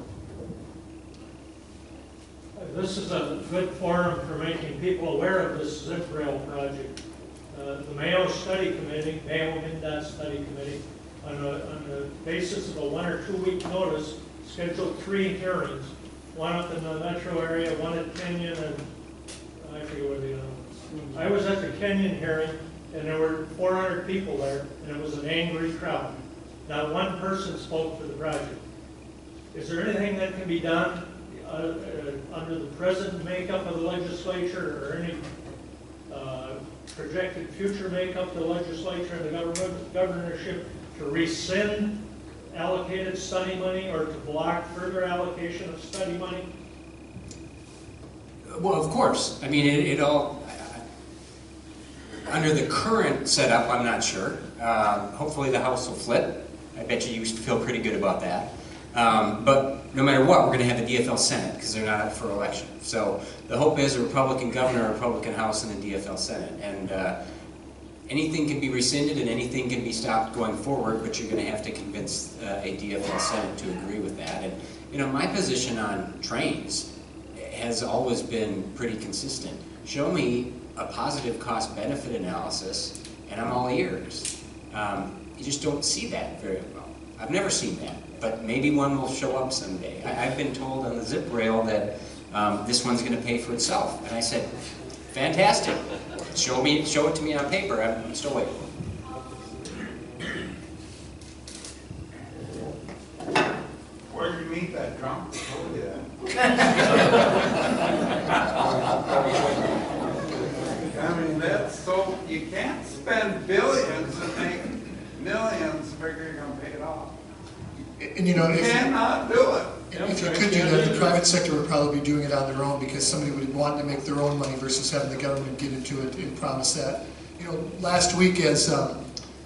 Speaker 13: This is a good forum for making people aware of this zip rail project. The Mayo Study Committee, Mayo MnDOT Study Committee, on the basis of a 1 or 2 week notice, scheduled 3 hearings. One up in the metro area, one at Kenyon, and I forget where the other one. I was at the Kenyon hearing, and there were 400 people there, and it was an angry crowd. Not one person spoke for the project. Is there anything that can be done under the present makeup of the legislature, or any projected future makeup of the legislature and the governorship, to rescind allocated study money or to block further allocation of study money?
Speaker 1: Well, of course. I mean, it all, under the current setup, I'm not sure. Hopefully the House will flip. I bet you used to feel pretty good about that. But no matter what, we're going to have a DFL Senate because they're not up for election. So the hope is a Republican governor, a Republican House, and a DFL Senate. And anything can be rescinded and anything can be stopped going forward, but you're going to have to convince a DFL Senate to agree with that. And my position on trains has always been pretty consistent. Show me a positive cost-benefit analysis, and I'm all ears. You just don't see that very well. I've never seen that, but maybe one will show up someday. I've been told on the zip rail that this one's going to pay for itself, and I said, fantastic. Show it to me on paper. I'm still waiting.
Speaker 14: Where did you meet that drunk? Oh, yeah. I mean, that's so, you can't spend billions and make millions, figure you're going to pay it off.
Speaker 7: And you
Speaker 14: cannot do it.
Speaker 7: If you could do that, the private sector would probably be doing it on their own because somebody would want to make their own money versus having the government get into it and promise that. Last week as,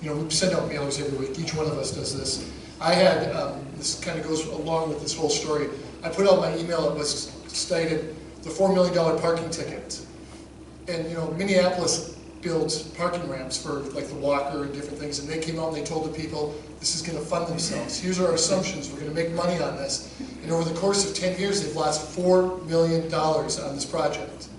Speaker 7: we send out mailers every week, each one of us does this. I had, this kind of goes along with this whole story, I put out my email, it was stated, the $4 million parking ticket. And Minneapolis builds parking ramps for like the Walker and different things, and they came out and they told the people, this is going to fund themselves. Here's our assumptions, we're going to make money on this. And over the course of 10 years, they've lost $4 million on this project.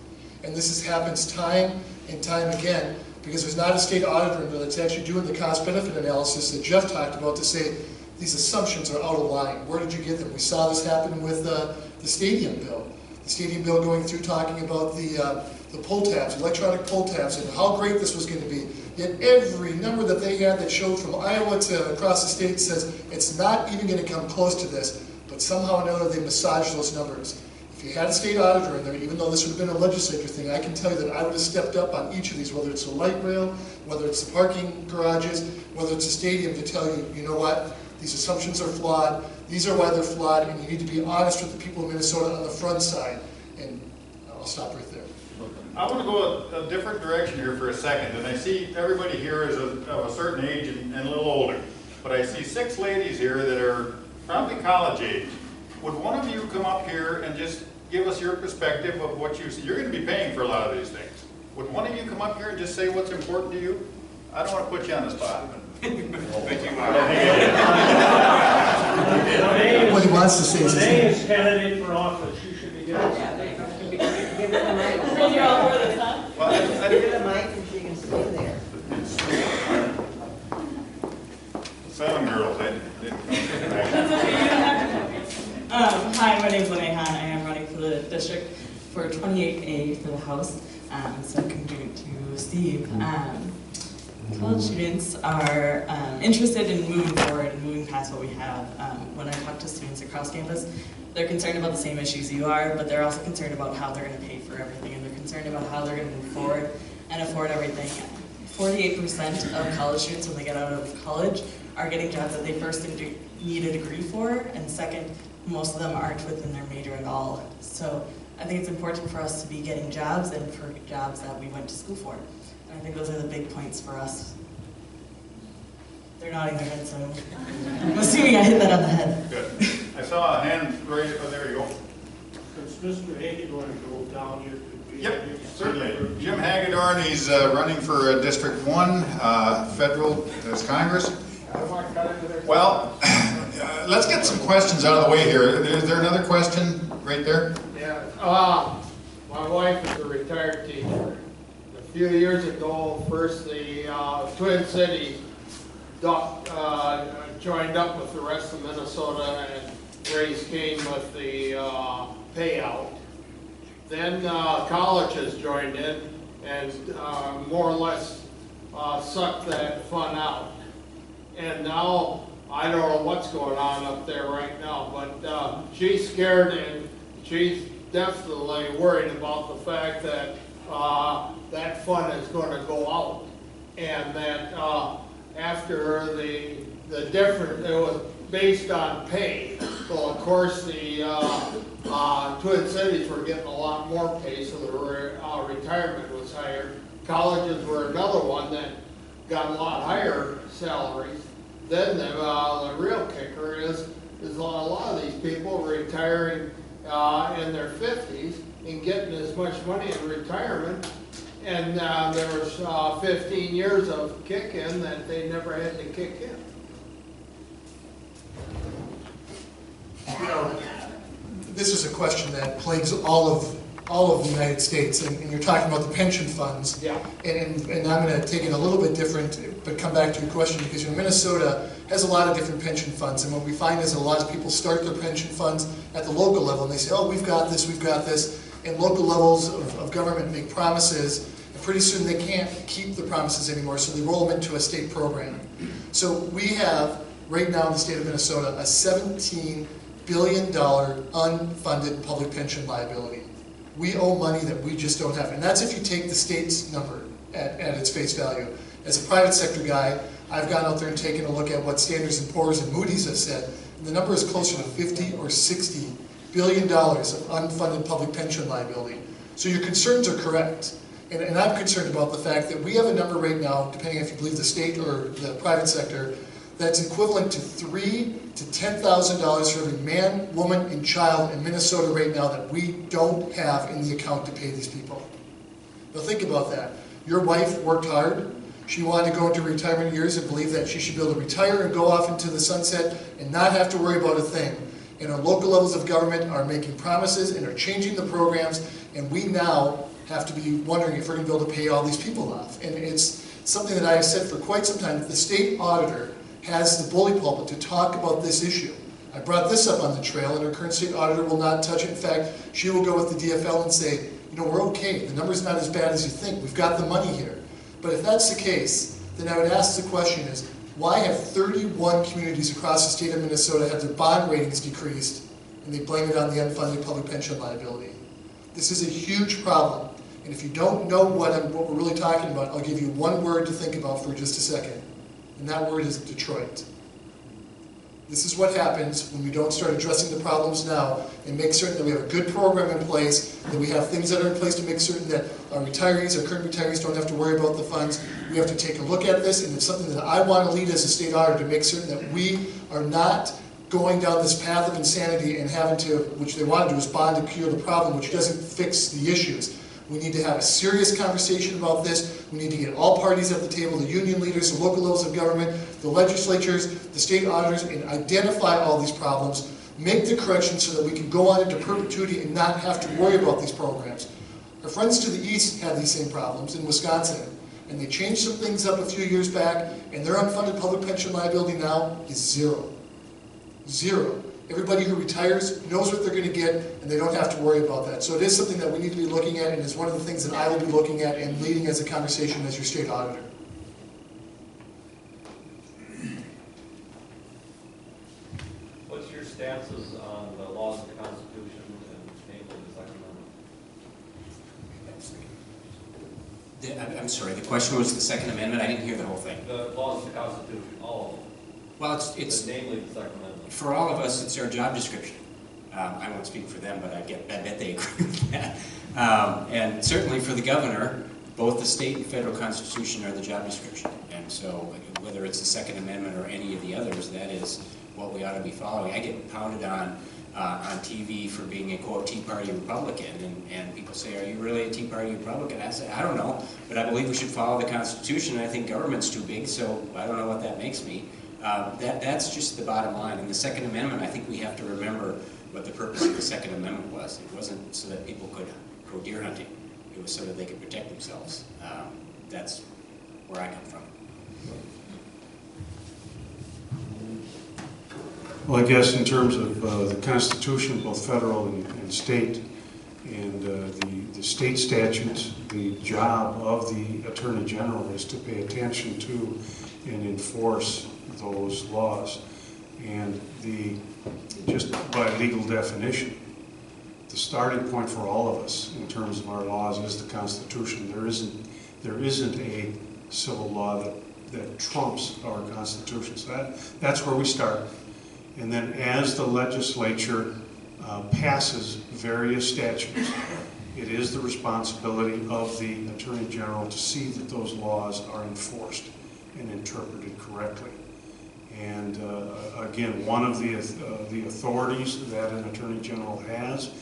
Speaker 7: And this happens time and time again, because there's not a state auditor that's actually doing the cost-benefit analysis that Jeff talked about to say, these assumptions are out of line. Where did you get them? We saw this happen with the stadium bill. The stadium bill going through talking about the pull tabs, electronic pull tabs, and how great this was going to be. Yet every number that they had that showed from Iowa to across the state says it's not even going to come close to this, but somehow or another they massaged those numbers. If you had a state auditor in there, even though this would have been a legislature thing, I can tell you that I would have stepped up on each of these, whether it's a light rail, whether it's the parking garages, whether it's a stadium, to tell you, you know what, these assumptions are flawed, these are why they're flawed, and you need to be honest with the people of Minnesota on the front side. And I'll stop right there.
Speaker 5: I want to go a different direction here for a second, and I see everybody here is of a certain age and a little older, but I see 6 ladies here that are probably college age. Would one of you come up here and just give us your perspective of what you see? You're going to be paying for a lot of these things. Would one of you come up here and just say what's important to you? I don't want to put you on the spot.
Speaker 7: What he wants to say is
Speaker 13: Renee is candidate for office. You should be getting
Speaker 15: Give her the mic. You're all for this, huh? Give her the mic and she can stay there.
Speaker 5: 7 girls, they
Speaker 15: Hi, my name is Lene Han. I am running for the district for 28A for the House, second to Steve. College students are interested in moving forward and moving past what we have. When I talk to students across campus, they're concerned about the same issues you are, but they're also concerned about how they're going to pay for everything, and they're concerned about how they're going to move forward and afford everything. 48% of college students, when they get out of college, are getting jobs that they first need a degree for, and second, most of them aren't within their major at all. So I think it's important for us to be getting jobs and for jobs that we went to school for. And I think those are the big points for us. They're nodding their heads, so I'm assuming I hit that on the head.
Speaker 5: Good. I saw a hand raised, oh, there you go.
Speaker 13: Does Mr. Hagedorn go down here?
Speaker 5: Yep, certainly. Jim Hagedorn, he's running for District 1, federal, as Congress. Well, let's get some questions out of the way here. Is there another question right there?
Speaker 9: Yeah, my wife is a retired teacher. A few years ago, first the Twin Cities joined up with the rest of Minnesota and raised Cain with the payout. Then colleges joined in and more or less sucked that fun out. And now, I don't know what's going on up there right now, but she's scared and she's definitely worried about the fact that that fund is going to go out. And that after the difference, it was based on pay. So of course the Twin Cities were getting a lot more pay, so the retirement was higher. Colleges were another one that got a lot higher salaries. Then the real kicker is a lot of these people retiring in their 50s and getting as much money in retirement, and there was 15 years of kick-in that they never had to kick in.
Speaker 7: You know, this is a question that plagues all of the United States, and you're talking about the pension funds.
Speaker 9: Yeah.
Speaker 7: And I'm going to take it a little bit different, but come back to your question, because you know, Minnesota has a lot of different pension funds, and what we find is a lot of people start their pension funds at the local level, and they say, oh, we've got this, and local levels of government make promises, and pretty soon they can't keep the promises anymore, so they roll them into a state program. So we have, right now in the state of Minnesota, a $17 billion unfunded public pension liability. We owe money that we just don't have, and that's if you take the state's number at its face value. As a private sector guy, I've gone out there and taken a look at what Standards & Poor's and Moody's have said, and the number is closer to $50 or $60 billion of unfunded public pension liability. So your concerns are correct, and I'm concerned about the fact that we have a number right now, depending if you believe the state or the private sector, that's equivalent to $3,000 to $10,000 for every man, woman, and child in Minnesota right now that we don't have in the account to pay these people. Now think about that. Your wife worked hard. She wanted to go into retirement years and believed that she should be able to retire and go off into the sunset and not have to worry about a thing. And our local levels of government are making promises and are changing the programs, and we now have to be wondering if we're going to be able to pay all these people off. And it's something that I have said for quite some time. The state auditor has the bully pulpit to talk about this issue. I brought this up on the trail, and our current state auditor will not touch it. In fact, she will go with the DFL and say, you know, we're okay. The number's not as bad as you think. We've got the money here. But if that's the case, then I would ask the question is, why have 31 communities across the state of Minnesota had their bond ratings decreased, and they blame it on the unfunded public pension liability? This is a huge problem. And if you don't know what we're really talking about, I'll give you one word to think about for just a second. And that word is Detroit. This is what happens when we don't start addressing the problems now and make certain that we have a good program in place, that we have things that are in place to make certain that our retirees, our current retirees, don't have to worry about the funds. We have to take a look at this, and it's something that I want to lead as a state auditor to make certain that we are not going down this path of insanity and having to, which they want to do, is bond to cure the problem, which doesn't fix the issues. We need to have a serious conversation about this. We need to get all parties at the table, the union leaders, the local levels of government, the legislatures, the state auditors, and identify all these problems, make the corrections so that we can go on into perpetuity and not have to worry about these programs. Our friends to the east have these same problems in Wisconsin, and they changed some things up a few years back, and their unfunded public pension liability now is zero. Zero. Everybody who retires knows what they're going to get, and they don't have to worry about that. So it is something that we need to be looking at, and it's one of the things that I will be looking at and leading as a conversation as your state auditor.
Speaker 16: What's your stances on the laws of the Constitution and namely the Second Amendment?
Speaker 1: I'm sorry, the question was the Second Amendment? I didn't hear the whole thing.
Speaker 16: The laws of the Constitution, all of them.
Speaker 1: Well, it's
Speaker 16: namely the Second Amendment.
Speaker 1: For all of us, it's our job description. I won't speak for them, but I bet they agree with that. And certainly for the governor, both the state and federal constitution are the job description. And so whether it's the Second Amendment or any of the others, that is what we ought to be following. I get pounded on TV for being a, quote, Tea Party Republican, and people say, are you really a Tea Party Republican? I say, I don't know, but I believe we should follow the Constitution, and I think government's too big, so I don't know what that makes me. That's just the bottom line. And the Second Amendment, I think we have to remember what the purpose of the Second Amendment was. It wasn't so that people could go deer hunting. It was so that they could protect themselves. That's where I come from.
Speaker 10: Well, I guess in terms of the Constitution, both federal and state, and the state statutes, the job of the Attorney General is to pay attention to and enforce those laws. And just by legal definition, the starting point for all of us in terms of our laws is the Constitution. There isn't a civil law that trumps our Constitution. So that's where we start. And then as the legislature passes various statutes, it is the responsibility of the Attorney General to see that those laws are enforced and interpreted correctly. And again, one of the authorities that an Attorney General has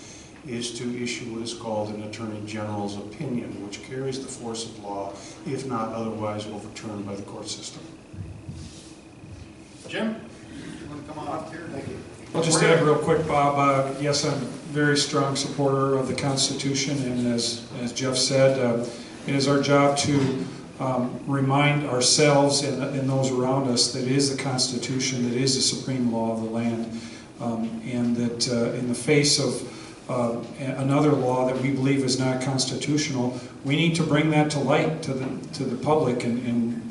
Speaker 10: is to issue what is called an Attorney General's opinion, which carries the force of law, if not otherwise overturned by the court system.
Speaker 14: Jim? Come on up here. Thank you.
Speaker 8: I'll just add real quick, Bob. Yes, I'm a very strong supporter of the Constitution, and as Jeff said, it is our job to remind ourselves and those around us that it is the Constitution that is the supreme law of the land, and that in the face of another law that we believe is not constitutional, we need to bring that to light to the public and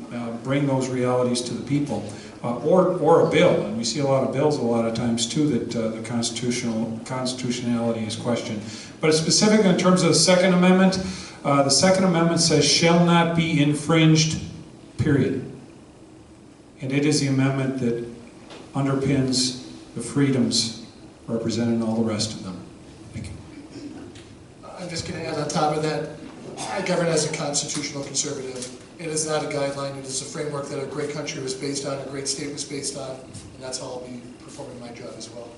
Speaker 8: bring those realities to the people. Or a bill, and we see a lot of bills a lot of times too that the constitutionality is questioned. But specifically in terms of the Second Amendment says shall not be infringed, period. And it is the amendment that underpins the freedoms represented in all the rest of them. Thank you.
Speaker 7: I'm just going to add on top of that, I govern as a constitutional conservative. It is not a guideline, it is a framework that a great country was based on, a great state was based on, and that's how I'll be performing my job as well.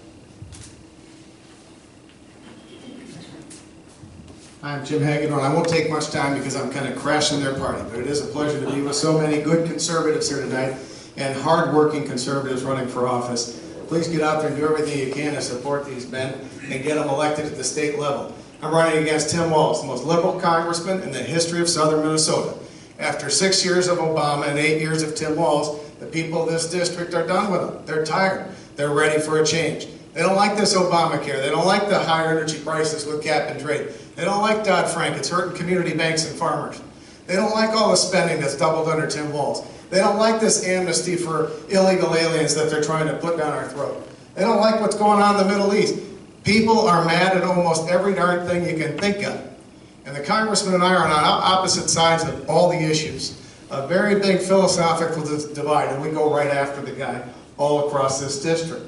Speaker 17: I'm Jim Hagedorn. I won't take much time because I'm kind of crashing their party, but it is a pleasure to be with so many good conservatives here tonight and hard-working conservatives running for office. Please get out there and do everything you can to support these men and get them elected at the state level. I'm running against Tim Walz, the most liberal congressman in the history of southern Minnesota. After 6 years of Obama and 8 years of Tim Walz, the people of this district are done with him. They're tired. They're ready for a change. They don't like this Obamacare. They don't like the higher energy prices with cap and trade. They don't like Dodd-Frank. It's hurting community banks and farmers. They don't like all the spending that's doubled under Tim Walz. They don't like this amnesty for illegal aliens that they're trying to put down our throat. They don't like what's going on in the Middle East. People are mad at almost every darn thing you can think of. And the congressman and I are on opposite sides of all the issues. A very big philosophical divide, and we go right after the guy all across this district.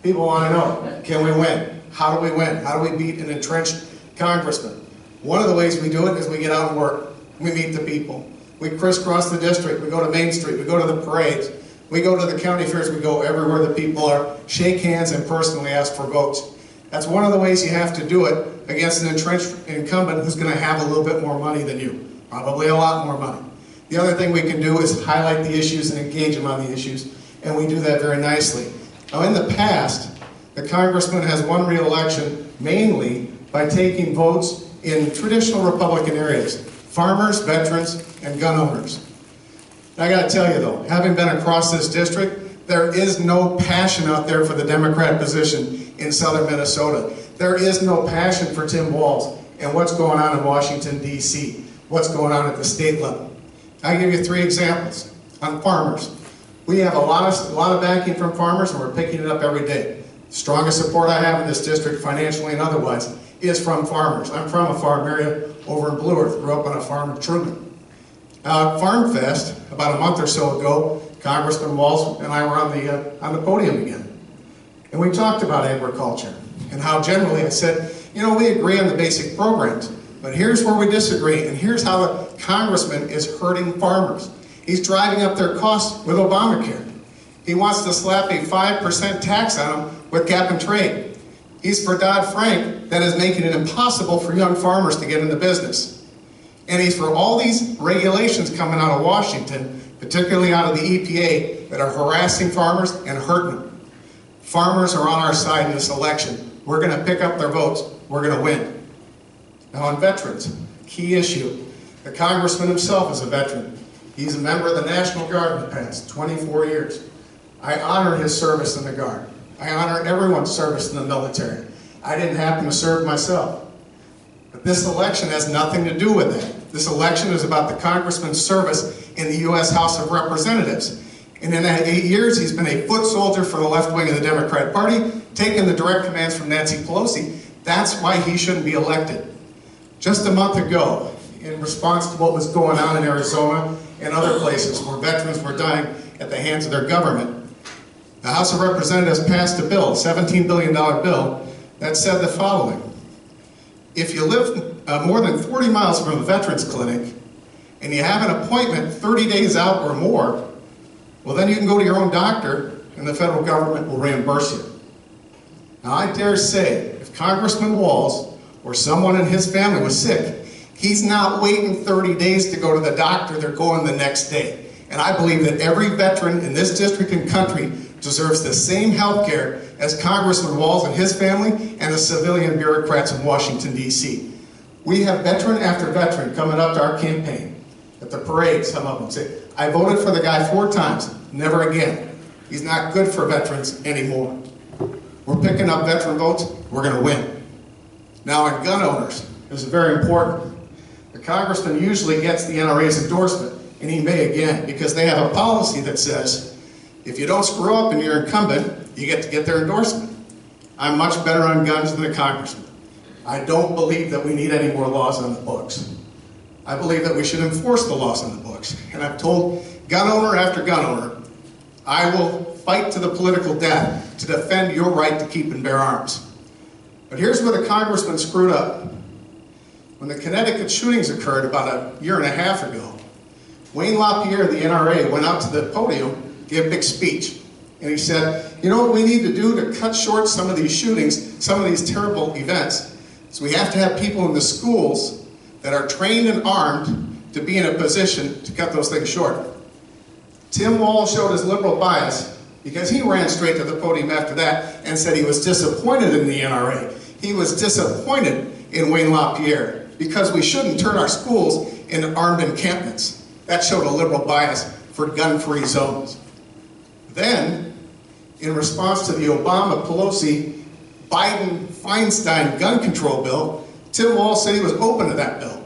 Speaker 17: People want to know, can we win? How do we win? How do we beat an entrenched congressman? One of the ways we do it is we get out and work. We meet the people. We crisscross the district. We go to Main Street. We go to the parades. We go to the county fairs. We go everywhere the people are, shake hands, and personally ask for votes. That's one of the ways you have to do it against an entrenched incumbent who's going to have a little bit more money than you, probably a lot more money. The other thing we can do is highlight the issues and engage them on the issues, and we do that very nicely. Now, in the past, the congressman has won re-election mainly by taking votes in traditional Republican areas, farmers, veterans, and gun owners. I got to tell you though, having been across this district, there is no passion out there for the Democrat position in southern Minnesota. There is no passion for Tim Walz and what's going on in Washington, D.C., what's going on at the state level. I'll give you 3 examples. On farmers, we have a lot of backing from farmers, and we're picking it up every day. The strongest support I have in this district, financially and otherwise, is from farmers. I'm from a farm area over in Blue Earth, grew up on a farm in Truman. Farm Fest, about a month or so ago, Congressman Walz and I were on the podium again. And we talked about agriculture. and how generally I said, you know, we agree on the basic programs, but here's where we disagree, and here's how the congressman is hurting farmers. He's driving up their costs with Obamacare. He wants to slap a 5% tax on them with cap and trade. He's for Dodd-Frank, that is making it impossible for young farmers to get into business. And he's for all these regulations coming out of Washington, particularly out of the EPA, that are harassing farmers and hurting them. Farmers are on our side in this election. We're going to pick up their votes. We're going to win. Now on veterans, key issue. The congressman himself is a veteran. He's a member of the National Guard in the past, 24 years. I honor his service in the Guard. I honor everyone's service in the military. I didn't happen to serve myself. But this election has nothing to do with that. This election is about the congressman's service in the U.S. House of Representatives. And in that 8 years, he's been a foot soldier for the left wing of the Democratic Party, taking the direct commands from Nancy Pelosi. That's why he shouldn't be elected. Just a month ago, in response to what was going on in Arizona and other places where veterans were dying at the hands of their government, the House of Representatives passed a bill, a $17 billion bill, that said the following. If you live more than 40 miles from a veterans clinic and you have an appointment 30 days out or more, well then you can go to your own doctor and the federal government will reimburse you. Now I dare say, if Congressman Walz or someone in his family was sick, he's not waiting 30 days to go to the doctor, they're going the next day. And I believe that every veteran in this district and country deserves the same health care as Congressman Walz and his family and the civilian bureaucrats in Washington, D.C. We have veteran after veteran coming up to our campaign. At the parade, some of them say, I voted for the guy 4 times, never again. He's not good for veterans anymore. We're picking up veteran votes, we're going to win. Now on gun owners, this is very important. The congressman usually gets the NRA's endorsement, and he may again, because they have a policy that says, if you don't screw up and you're incumbent, you get to get their endorsement. I'm much better on guns than a congressman. I don't believe that we need any more laws on the books. I believe that we should enforce the laws on the books. And I've told gun owner after gun owner, I will fight to the political death to defend your right to keep and bear arms. But here's where the congressman screwed up. When the Connecticut shootings occurred about 1.5 years ago, Wayne LaPierre of the NRA went out to the podium, gave a big speech, and he said, you know what we need to do to cut short some of these shootings, some of these terrible events, is we have to have people in the schools that are trained and armed to be in a position to cut those things short. Tim Walz showed his liberal bias because he ran straight to the podium after that and said he was disappointed in the NRA. He was disappointed in Wayne LaPierre because we shouldn't turn our schools into armed encampments. That showed a liberal bias for gun-free zones. Then, in response to the Obama, Pelosi, Biden, Feinstein gun control bill, Tim Walz said he was open to that bill.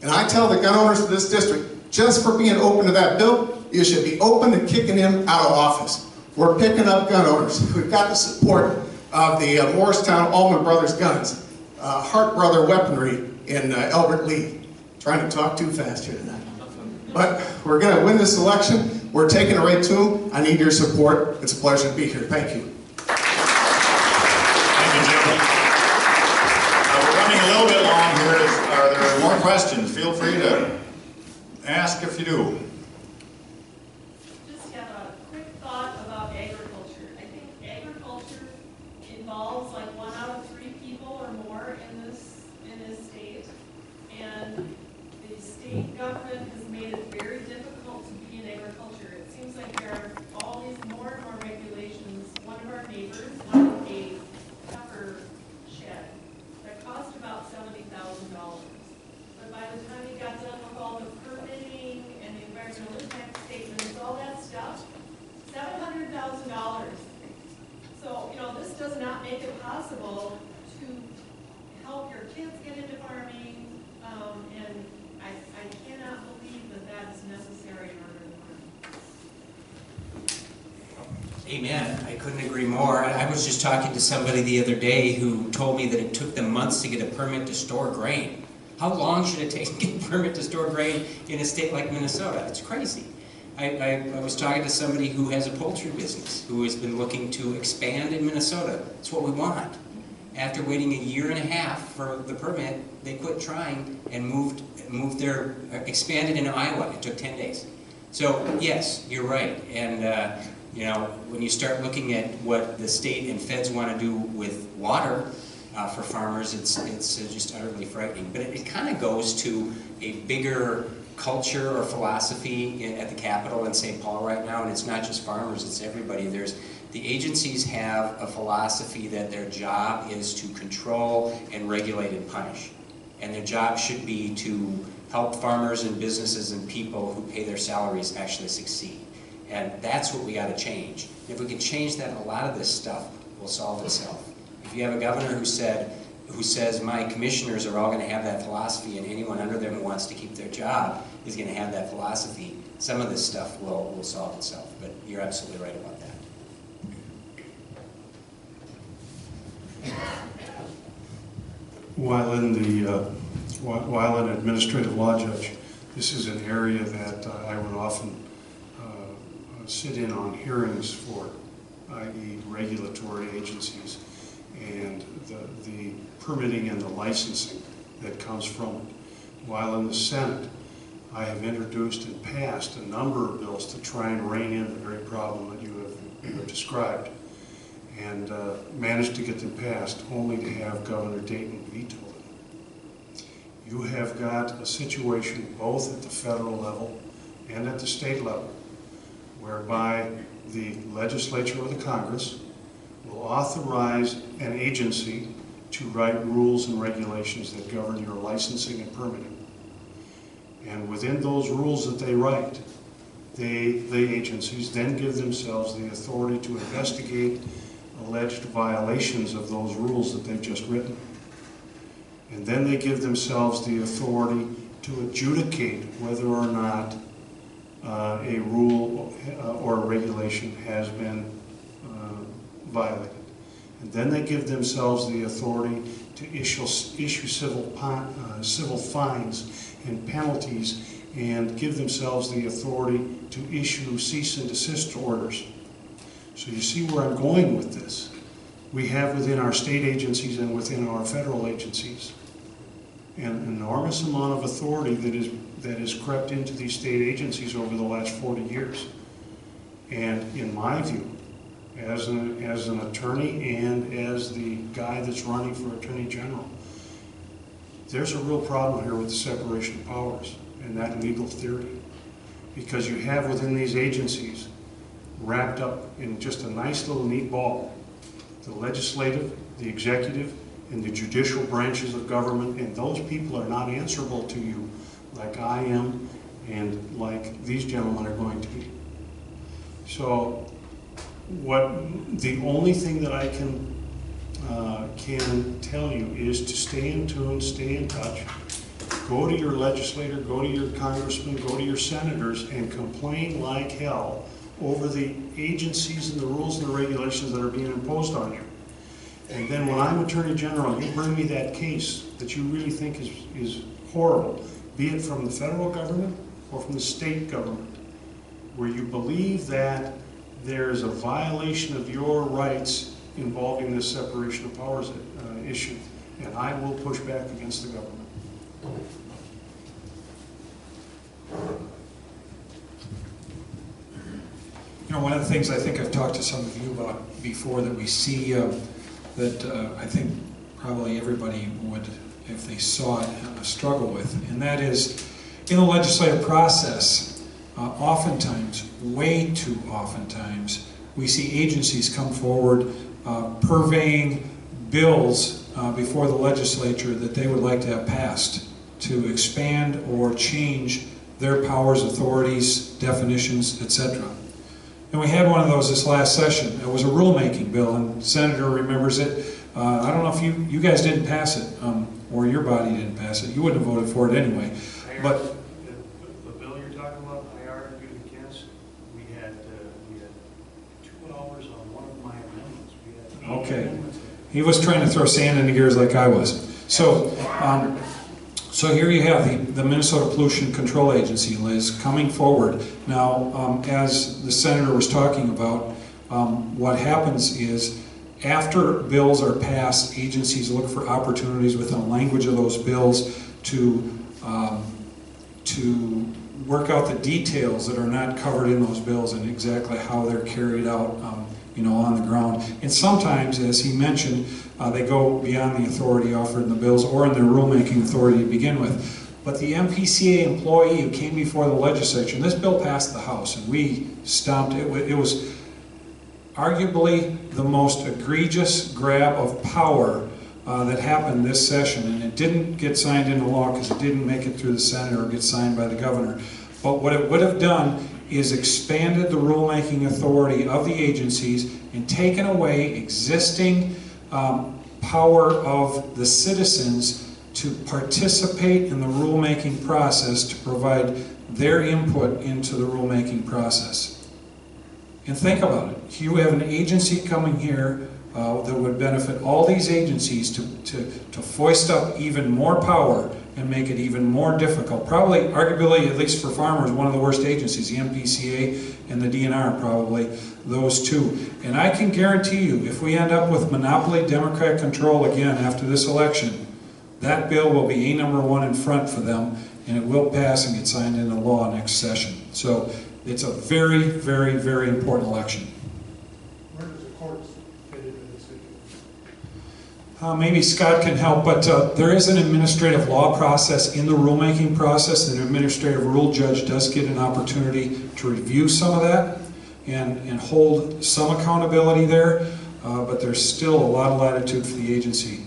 Speaker 17: And I tell the gun owners of this district, just for being open to that bill, you should be open to kicking him out of office. We're picking up gun owners. We've got the support of the Morristown Allman Brothers Guns, Hart Brother Weaponry in Albert Lee. Trying to talk too fast here tonight. But we're going to win this election. We're taking it right to them. I need your support. It's a pleasure to be here. Thank you.
Speaker 5: Thank you, Jim. We're running a little bit long here. Are there more questions? Feel free to ask if you do.
Speaker 18: Just have a quick thought about agriculture. I think agriculture involves like 1 out of 3 people or more in this state, and the state government has made it very difficult to be in agriculture. It seems like there are all these more and more regulations. One of our neighbors wanted a pepper shed that cost about $70,000. But by the time he got done with all the permitting and the environmental impact statements, all that stuff, $700,000. So, you know, this does not make it possible to help your kids get into farming, and I cannot believe that that is necessary in order to learn.
Speaker 1: Amen. I couldn't agree more. I was just talking to somebody the other day who told me that it took them months to get a permit to store grain. How long should it take to get a permit to store grain in a state like Minnesota? It's crazy. I was talking to somebody who has a poultry business who has been looking to expand in Minnesota. It's what we want. after waiting a year and a half for the permit, they quit trying and expanded into Iowa. It took 10 days. So yes, you're right. And you know, when you start looking at what the state and feds want to do with water for farmers, it's just utterly frightening. But it kind of goes to a bigger culture or philosophy at the Capitol in St. Paul right now, and it's not just farmers, it's everybody. The agencies have a philosophy that their job is to control and regulate and punish. And their job should be to help farmers and businesses and people who pay their salaries actually succeed. And that's what we got to change. If we can change that, a lot of this stuff will solve itself. If you have a governor who says my commissioners are all going to have that philosophy and anyone under them who wants to keep their job is going to have that philosophy, some of this stuff will solve itself. But you're absolutely right about that.
Speaker 10: While an administrative law judge, this is an area that I would often sit in on hearings for, i.e. regulatory agencies, and the permitting and the licensing that comes from it. While in the Senate, I have introduced and passed a number of bills to try and rein in the very problem that you have described, and managed to get them passed, only to have Governor Dayton veto them. You have got a situation both at the federal level and at the state level, whereby the legislature or the Congress will authorize an agency to write rules and regulations that govern your licensing and permitting. And within those rules that they write, the agencies then give themselves the authority to investigate alleged violations of those rules that they've just written. And then they give themselves the authority to adjudicate whether or not a rule or a regulation has been violated. And then they give themselves the authority to issue civil fines and penalties, and give themselves the authority to issue cease and desist orders. So you see where I'm going with this. We have within our state agencies and within our federal agencies an enormous amount of authority that has crept into these state agencies over the last 40 years. And in my view, as an attorney and as the guy that's running for Attorney General, there's a real problem here with the separation of powers and that legal theory. Because you have within these agencies, wrapped up in just a nice little neat ball, the legislative, the executive, and the judicial branches of government, and those people are not answerable to you like I am and like these gentlemen are going to be. So the only thing that I can tell you is to stay in tune, stay in touch, go to your legislator, go to your congressman, go to your senators, and complain like hell over the agencies and the rules and the regulations that are being imposed on you. And then when I'm Attorney General, you bring me that case that you really think is horrible, be it from the federal government or from the state government, where you believe that there's a violation of your rights involving this separation of powers issue, and I will push back against the government.
Speaker 8: You know, one of the things I think I've talked to some of you about before that we see that I think probably everybody would, if they saw it, struggle with, and that is in the legislative process, oftentimes, way too oftentimes, we see agencies come forward purveying bills before the legislature that they would like to have passed to expand or change their powers, authorities, definitions, etc. And we had one of those this last session. It was a rulemaking bill, and the Senator remembers it. I don't know if you guys didn't pass it, or your body didn't pass it. You wouldn't have voted for it anyway. But
Speaker 10: the bill you're talking about, I argued against. We had 2 hours on one of my amendments. We had
Speaker 8: okay, he was trying to throw sand in the gears like I was. So, so here you have the Minnesota Pollution Control Agency, Liz, coming forward. Now, as the Senator was talking about, what happens is After bills are passed, agencies look for opportunities within the language of those bills to work out the details that are not covered in those bills and exactly how they're carried out, on the ground. And sometimes, as he mentioned, they go beyond the authority offered in the bills or in their rulemaking authority to begin with. But the MPCA employee who came before the legislature, and this bill passed the House, and we stomped it. It was arguably the most egregious grab of power that happened this session, and it didn't get signed into law because it didn't make it through the Senate or get signed by the governor. But what it would have done is expanded the rulemaking authority of the agencies and taken away existing power of the citizens to participate in the rulemaking process, to provide their input into the rulemaking process. And think about it. You have an agency coming here that would benefit all these agencies to foist up even more power and make it even more difficult. Probably, arguably, at least for farmers, one of the worst agencies, the MPCA and the DNR, probably those two. And I can guarantee you, if we end up with monopoly Democrat control again after this election, that bill will be #1 in front for them, and it will pass and get signed into law next session. So it's a very, very, very important election.
Speaker 7: Where does the courts fit into this issue?
Speaker 8: Maybe Scott can help, but there is an administrative law process in the rulemaking process. An administrative rule judge does get an opportunity to review some of that and hold some accountability there, but there's still a lot of latitude for the agency.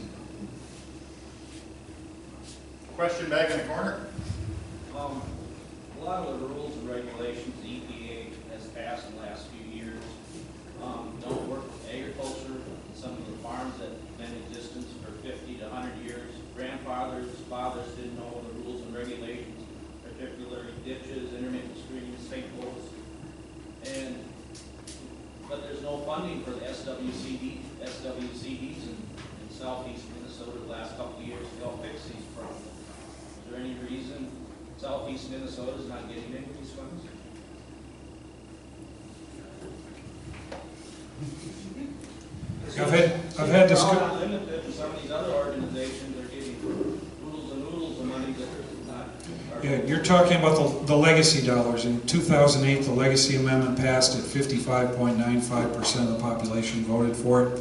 Speaker 5: Question back in the corner.
Speaker 19: A lot of the rules and regulations the EPA has passed in the last few years don't work with agriculture. Some of the farms that have been in existence for 50 to 100 years, grandfathers, fathers didn't know the rules and regulations, particularly ditches, intermittent streams, sinkholes, but there's no funding for the SWCDs in southeast Minnesota the last couple of years to help fix these problems. Is there any reason southeast Minnesota is not getting any of these funds?
Speaker 8: I've had this.
Speaker 19: Some of these other organizations are getting oodles and oodles of money that are not.
Speaker 8: Yeah, you're talking about the legacy dollars. In 2008, the legacy amendment passed at 55.95% of the population voted for it.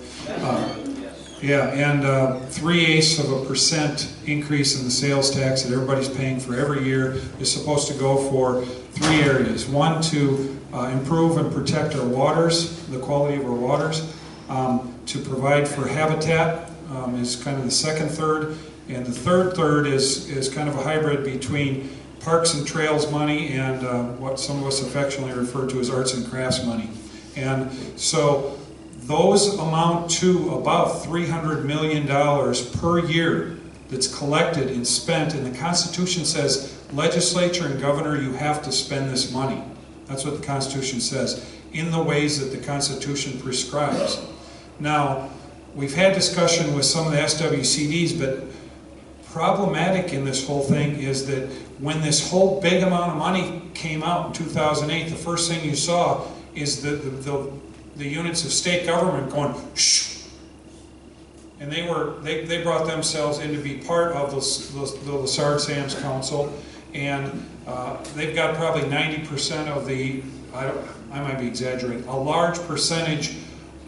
Speaker 8: Yeah, and 0.3% increase in the sales tax that everybody's paying for every year is supposed to go for 3 areas. One, to improve and protect our waters, the quality of our waters. To provide for habitat is kind of the second third. And the third is kind of a hybrid between parks and trails money and what some of us affectionately refer to as arts and crafts money. And so those amount to about $300 million per year that's collected and spent, and the Constitution says, legislature and governor, you have to spend this money. That's what the Constitution says, in the ways that the Constitution prescribes. Now, we've had discussion with some of the SWCDs, but problematic in this whole thing is that when this whole big amount of money came out in 2008, the first thing you saw is the units of state government going, shh. And they brought themselves in to be part of the Lessard-Sams Council, and they've got probably 90% of the, I might be exaggerating, a large percentage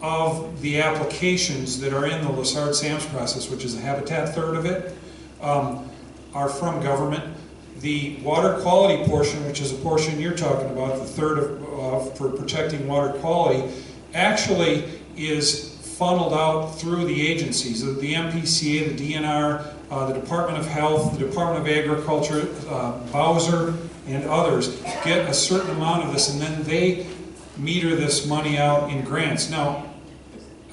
Speaker 8: of the applications that are in the Lessard-Sams process, which is the habitat third of it, are from government. The water quality portion, which is a portion you're talking about, the third of for protecting water quality, actually is funneled out through the agencies, the MPCA, the DNR, the Department of Health, the Department of Agriculture, Bowser, and others get a certain amount of this, and then they meter this money out in grants. Now,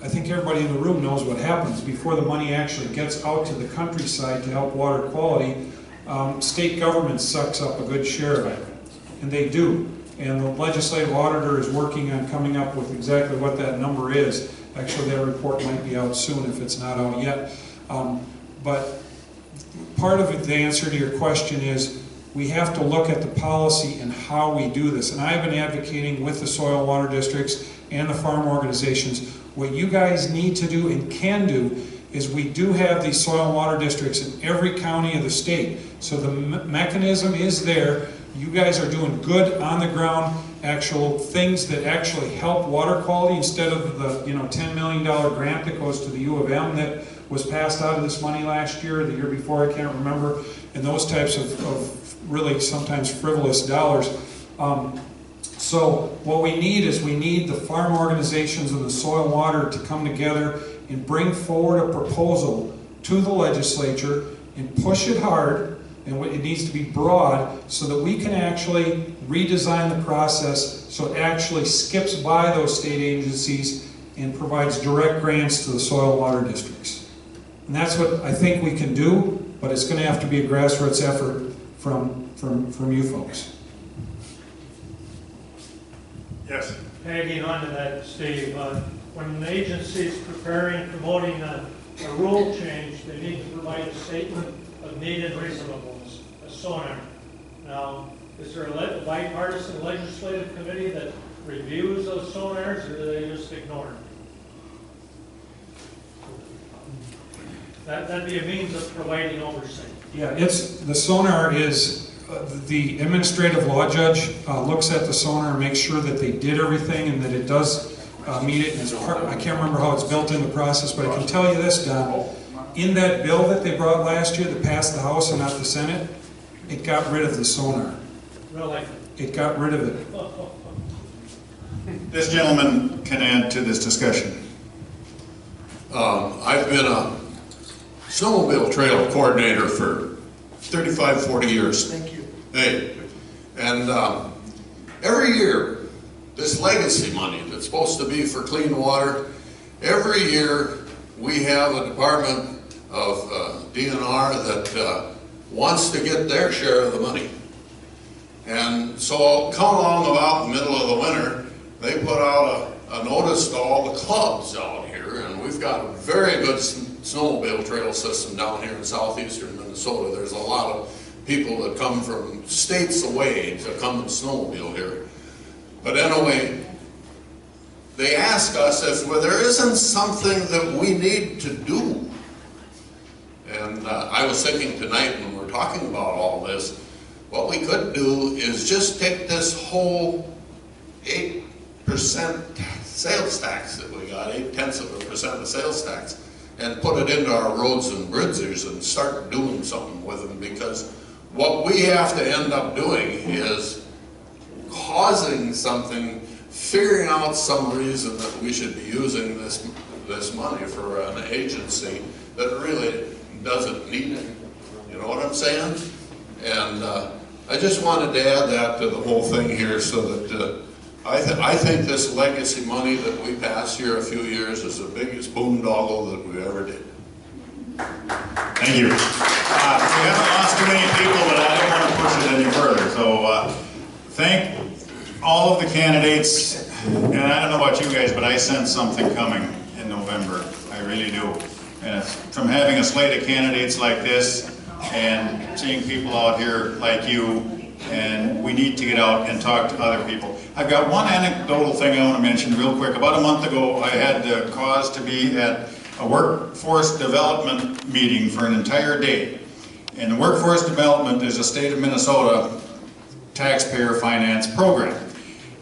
Speaker 8: I think everybody in the room knows what happens before the money actually gets out to the countryside to help water quality. State government sucks up a good share of it, and they do. And the legislative auditor is working on coming up with exactly what that number is. Actually, that report might be out soon if it's not out yet. But part of it, the answer to your question is we have to look at the policy and how we do this. And I've been advocating with the soil water districts and the farm organizations, What you guys need to do and can do is we do have these soil and water districts in every county of the state. So the mechanism is there. You guys are doing good on the ground, actual things that actually help water quality instead of the $10 million grant that goes to the U of M that was passed out of this money last year, the year before, I can't remember, and those types of really sometimes frivolous dollars. So what we need is we need the farm organizations and the soil and water to come together and bring forward a proposal to the legislature and push it hard, and it needs to be broad so that we can actually redesign the process so it actually skips by those state agencies and provides direct grants to the soil and water districts. And that's what I think we can do, but it's going to have to be a grassroots effort from you folks.
Speaker 5: Yes.
Speaker 13: Tagging on to that, Steve, when an agency is preparing, promoting a rule change, they need to provide a statement of need and reasonableness, a SONAR. Now, is there a bipartisan legislative committee that reviews those SONARs, or do they just ignore them? That'd be a means of providing oversight.
Speaker 8: Yeah, the SONAR is, the administrative law judge looks at the SONAR and makes sure that they did everything and that it does meet it. And I can't remember how it's built in the process, but I can tell you this, Don. In that bill that they brought last year that passed the House and not the Senate, it got rid of the SONAR.
Speaker 13: Really?
Speaker 8: It got rid of it.
Speaker 5: This gentleman can add to this discussion.
Speaker 20: I've been a snowmobile trail coordinator for 35, 40 years.
Speaker 7: Thank you.
Speaker 20: Hey, and every year, this legacy money that's supposed to be for clean water, every year we have a department of DNR that wants to get their share of the money. And so come along about the middle of the winter, they put out a notice to all the clubs out here, and we've got a very good snowmobile trail system down here in southeastern Minnesota. There's a lot of people that come from states away to come and snowmobile here. But anyway, they ask us if there isn't something that we need to do. And I was thinking tonight when we're talking about all this, what we could do is just take this whole 8% sales tax that we got, 0.8% of sales tax, and put it into our roads and bridges and start doing something with them, because what we have to end up doing is causing something, figuring out some reason that we should be using this money for an agency that really doesn't need it. You know what I'm saying? And I just wanted to add that to the whole thing here, so that I think this legacy money that we passed here a few years is the biggest boondoggle that we ever did.
Speaker 5: Thank you. We haven't lost too many people, but I don't want to push it any further. So thank all of the candidates. And I don't know about you guys, but I sense something coming in November. I really do. And it's from having a slate of candidates like this and seeing people out here like you, and we need to get out and talk to other people. I've got one anecdotal thing I want to mention real quick. About a month ago, I had the cause to be at a workforce development meeting for an entire day. And the workforce development is a state of Minnesota taxpayer finance program.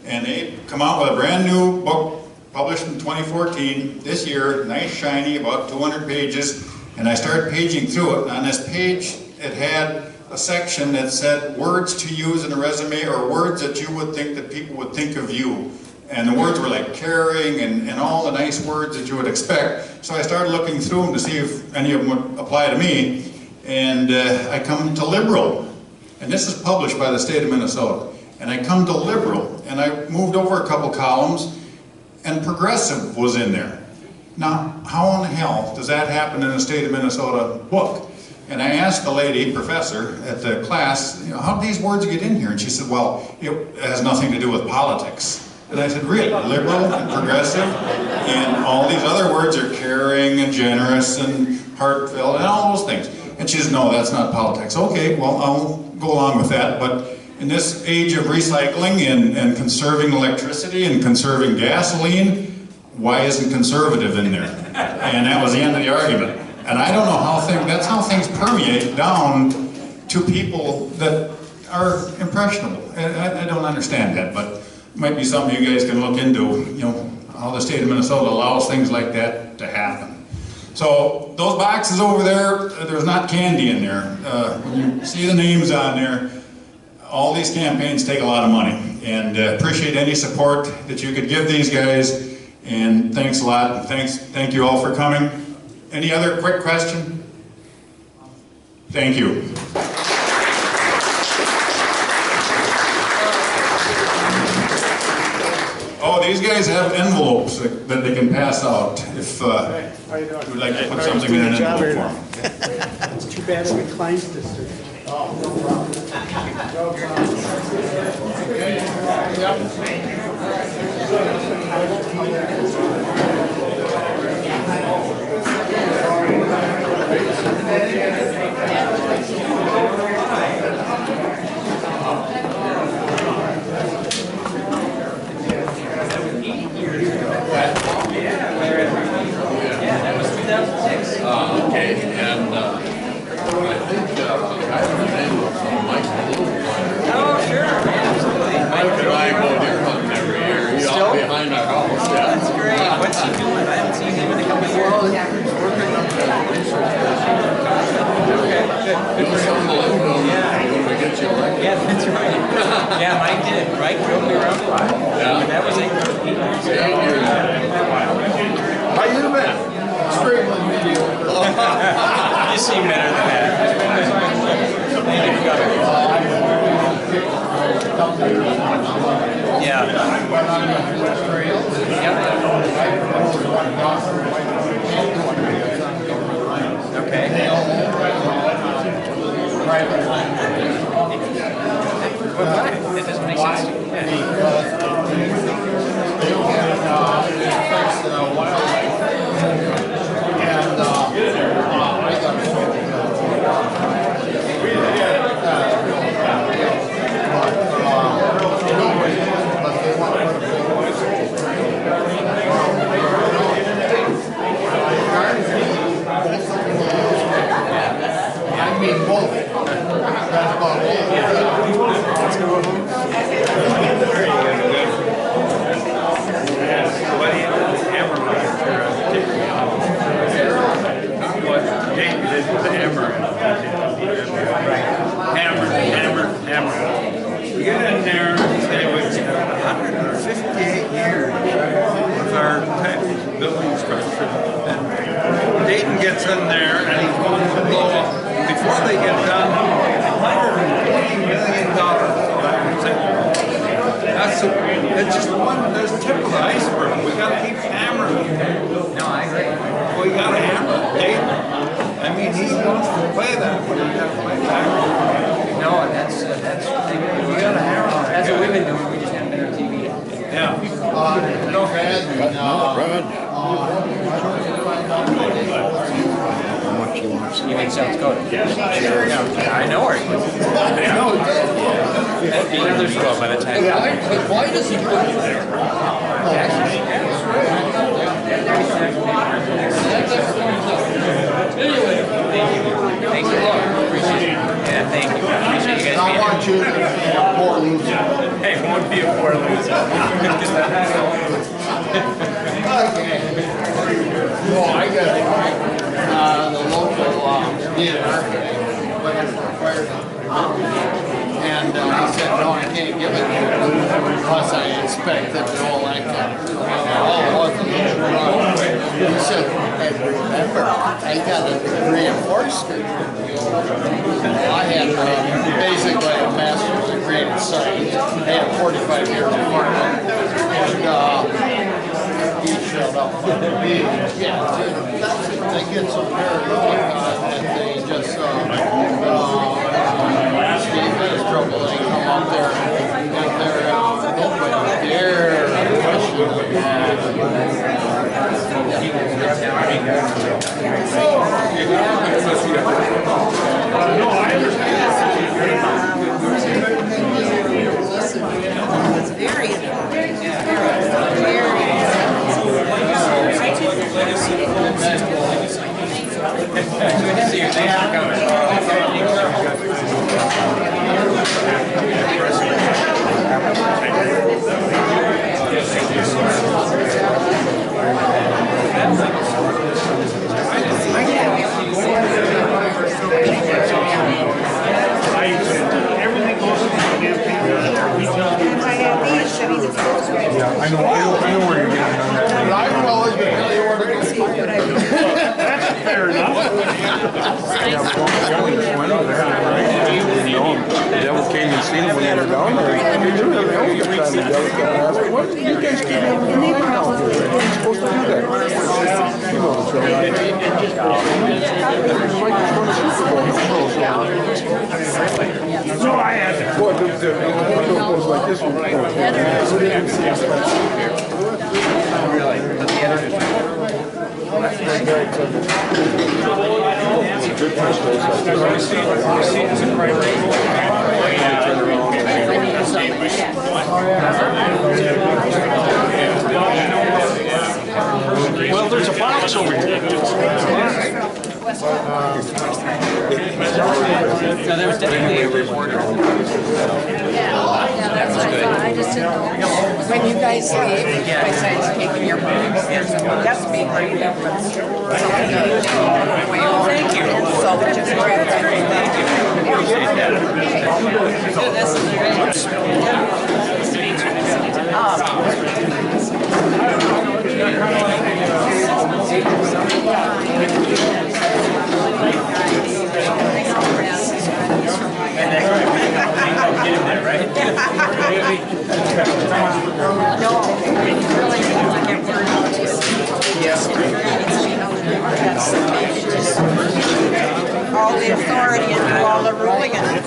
Speaker 5: And they come out with a brand new book published in 2014, this year, nice shiny, about 200 pages. And I started paging through it. And on this page, it had a section that said words to use in a resume, or words that you would think that people would think of you. And the words were like caring and all the nice words that you would expect. So I started looking through them to see if any of them would apply to me. And I come to liberal. And this is published by the state of Minnesota. And I come to liberal, and I moved over a couple columns, and progressive was in there. Now, how in the hell does that happen in a state of Minnesota book? And I asked the lady, professor, at the class, you know, how did these words get in here? And she said, well, it has nothing to do with politics. And I said, really? Liberal and progressive? And all these other words are caring and generous and heartfelt and all those things. And she said, no, that's not politics. Okay, well, I'll go along with that. But in this age of recycling and conserving electricity and conserving gasoline, why isn't conservative in there? And that was the end of the argument. And I don't know how that's how things permeate down to people that are impressionable. And I don't understand that, but it might be something you guys can look into, you know, how the state of Minnesota allows things like that to happen. So those boxes over there, there's not candy in there. When you see the names on there, all these campaigns take a lot of money, and appreciate any support that you could give these guys, and thanks a lot. Thank you all for coming. Any other quick question? Thank you. Oh, these guys have envelopes that they can pass out if you'd like to put something in an envelope for them.
Speaker 4: It's too bad it declines this year.
Speaker 9: Oh, no problem.
Speaker 1: Yeah, that was 2006.
Speaker 20: Okay, and I think I have the name of Mike Little.
Speaker 1: Oh, sure, absolutely.
Speaker 20: Mike and I go deer hunting every year. He's out behind our house. Yeah.
Speaker 1: That's great. What's he doing? I haven't seen him in a couple of years. Yeah, that's right. Yeah, Mike did. Mike drove me around a lot. Yeah. That was 8 years.
Speaker 9: How you been? Extremely mediocre.
Speaker 1: You seem better than that. Thank you for coming. Yeah. Okay. That doesn't make sense.
Speaker 9: They don't fix wildlife. And I got I mean both. That's about
Speaker 14: We get in there, it was 158 years with our type of building structure. And Dayton gets in there and he's going to blow up, before they get done, $120 million. That's just one, there's the tip of the iceberg. We gotta keep hammering.
Speaker 1: No, I agree.
Speaker 14: We gotta hammer Dayton. I mean, he wants to play that, but we gotta play back.
Speaker 1: No, that's we gotta hammer. That's what we've been doing. We just haven't been on TV.
Speaker 14: Yeah.
Speaker 9: no bad.
Speaker 4: How much he wants.
Speaker 1: You mean South Dakota? Yeah. I know where he lives. I know. That'd be another show by the time.
Speaker 9: Why does he put it there?
Speaker 1: Thank you. Appreciate it. Yeah, thank you. Appreciate you guys being here.
Speaker 9: I want you to be a poor loser.
Speaker 1: Hey, won't be a poor loser.
Speaker 9: Okay. Well, I got the local DNR but it's required. And he said, no, I can't give it to you unless I inspect it and all that kind of stuff. Oh, he said, hey, remember, I got a degree in forestry. I had basically a master's degree in science. I had 45 years of farming. And he shut up. Yeah, they get so paranoid that they just Steve has trouble. They come up there and they're open there.
Speaker 14: No, I understand.
Speaker 11: It's very important. Very important.
Speaker 12: The devil came and seen them when they were down there. You knew that the whole time the devil came and asked, "What do you guys keep everything right now? You're supposed to do that." You know the trouble. It's like you're going to Super Bowl.
Speaker 3: No, I had to.
Speaker 12: Boy, the window goes like this one.
Speaker 3: Well, there's a box over here.
Speaker 1: So there was definitely a reporter.
Speaker 21: Yeah, that's what I thought. I just didn't know. When you guys leave, besides taking your breaks, that's being great. Thank you. So we just grabbed it. Thank you. Appreciate that. So this is all the authority and do all the ruling and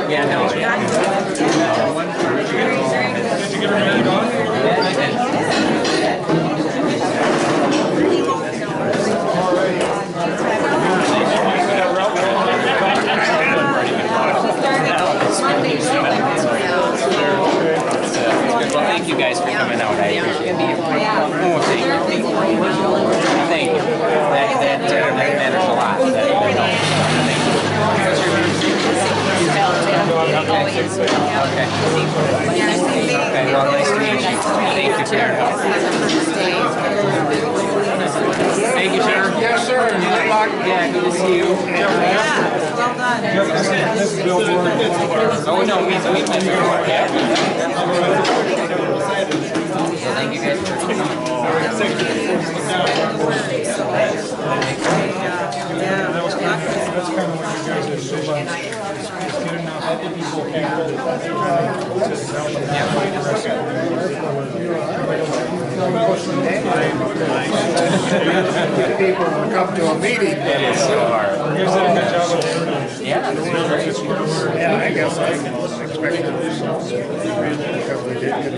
Speaker 1: Yeah, no. Did you get her name on? Yeah, I did. Well, thank you guys for coming out. I appreciate it. Oh, thank you. Thank you. That matters a lot. Okay. Okay, well, nice to meet you. Thank you for your help. Thank you, sir.
Speaker 9: Yes, sir. Good luck.
Speaker 1: Yeah, good to see you.
Speaker 21: well done.
Speaker 1: Oh, no, we've been here. Yeah. Thank you guys for coming.
Speaker 12: That's kind of what you guys are so much. Just get enough people
Speaker 9: People will come to a meeting.
Speaker 1: It is so hard. Yeah,
Speaker 9: Yeah, I guess I can expect it. Because we did get a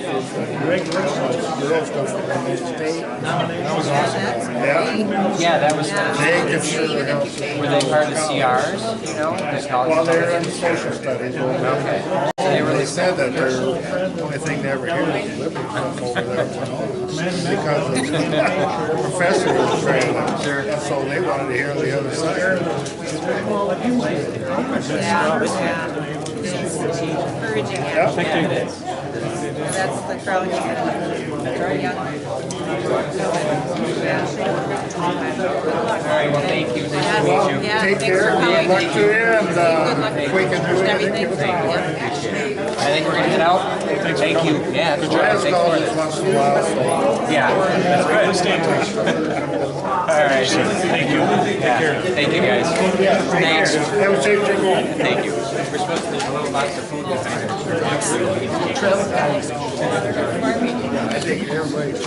Speaker 9: That was awesome. Yeah.
Speaker 1: Yeah, that was were they part of the CRs, you know?
Speaker 9: Well, they're in social studies.
Speaker 1: Okay.
Speaker 9: They said that the only thing they ever hear is Liberty come over there because the professor was trailing. Sure. And so they wanted to hear the other side.
Speaker 21: Encouraging
Speaker 9: Yeah.
Speaker 21: That's the crowd you get.
Speaker 1: All right, well, thank you. Nice to meet you.
Speaker 21: Yeah,
Speaker 9: Take care. Good luck to you, and if we can do anything,
Speaker 1: I think we're gonna head out. Thank you. Yeah,
Speaker 9: Good job. Once in a while, so.
Speaker 1: Yeah, that's good. Stay in touch. All right. Thank you. Yeah. Thank you, guys. Thanks.
Speaker 9: Have a safe trip home.
Speaker 1: Thank you. We're supposed to, there's a little box of food behind us.
Speaker 9: I think everybody's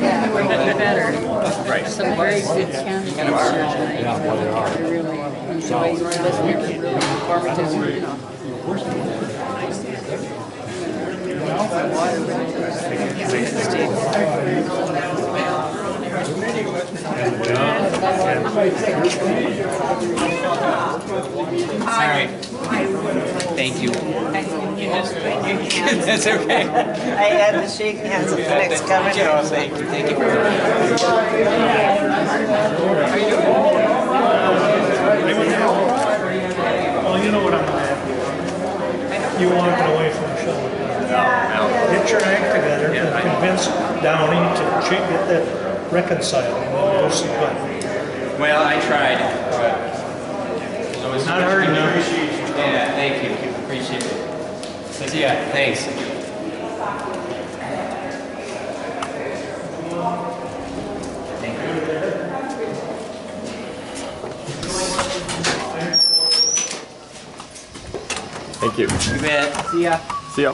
Speaker 21: Yeah, we're getting better.
Speaker 1: Right.
Speaker 21: Some very good candidates here tonight. I really enjoyed listening to really informative, you know.
Speaker 1: Alright. Thank you. That's okay.
Speaker 21: I had to shake hands with the next coming.
Speaker 1: Thank you. Thank you very much. How you doing?
Speaker 13: Well, you know what I'm at. You walking away from the show. Get your act together and convince Downey to get that reconciled and then go see what.
Speaker 1: Well, I tried, but it was
Speaker 13: not hard enough.
Speaker 1: Yeah, thank you. Appreciate it. Yeah, thanks.
Speaker 2: Thank you.
Speaker 1: You bet. See ya.
Speaker 2: See ya.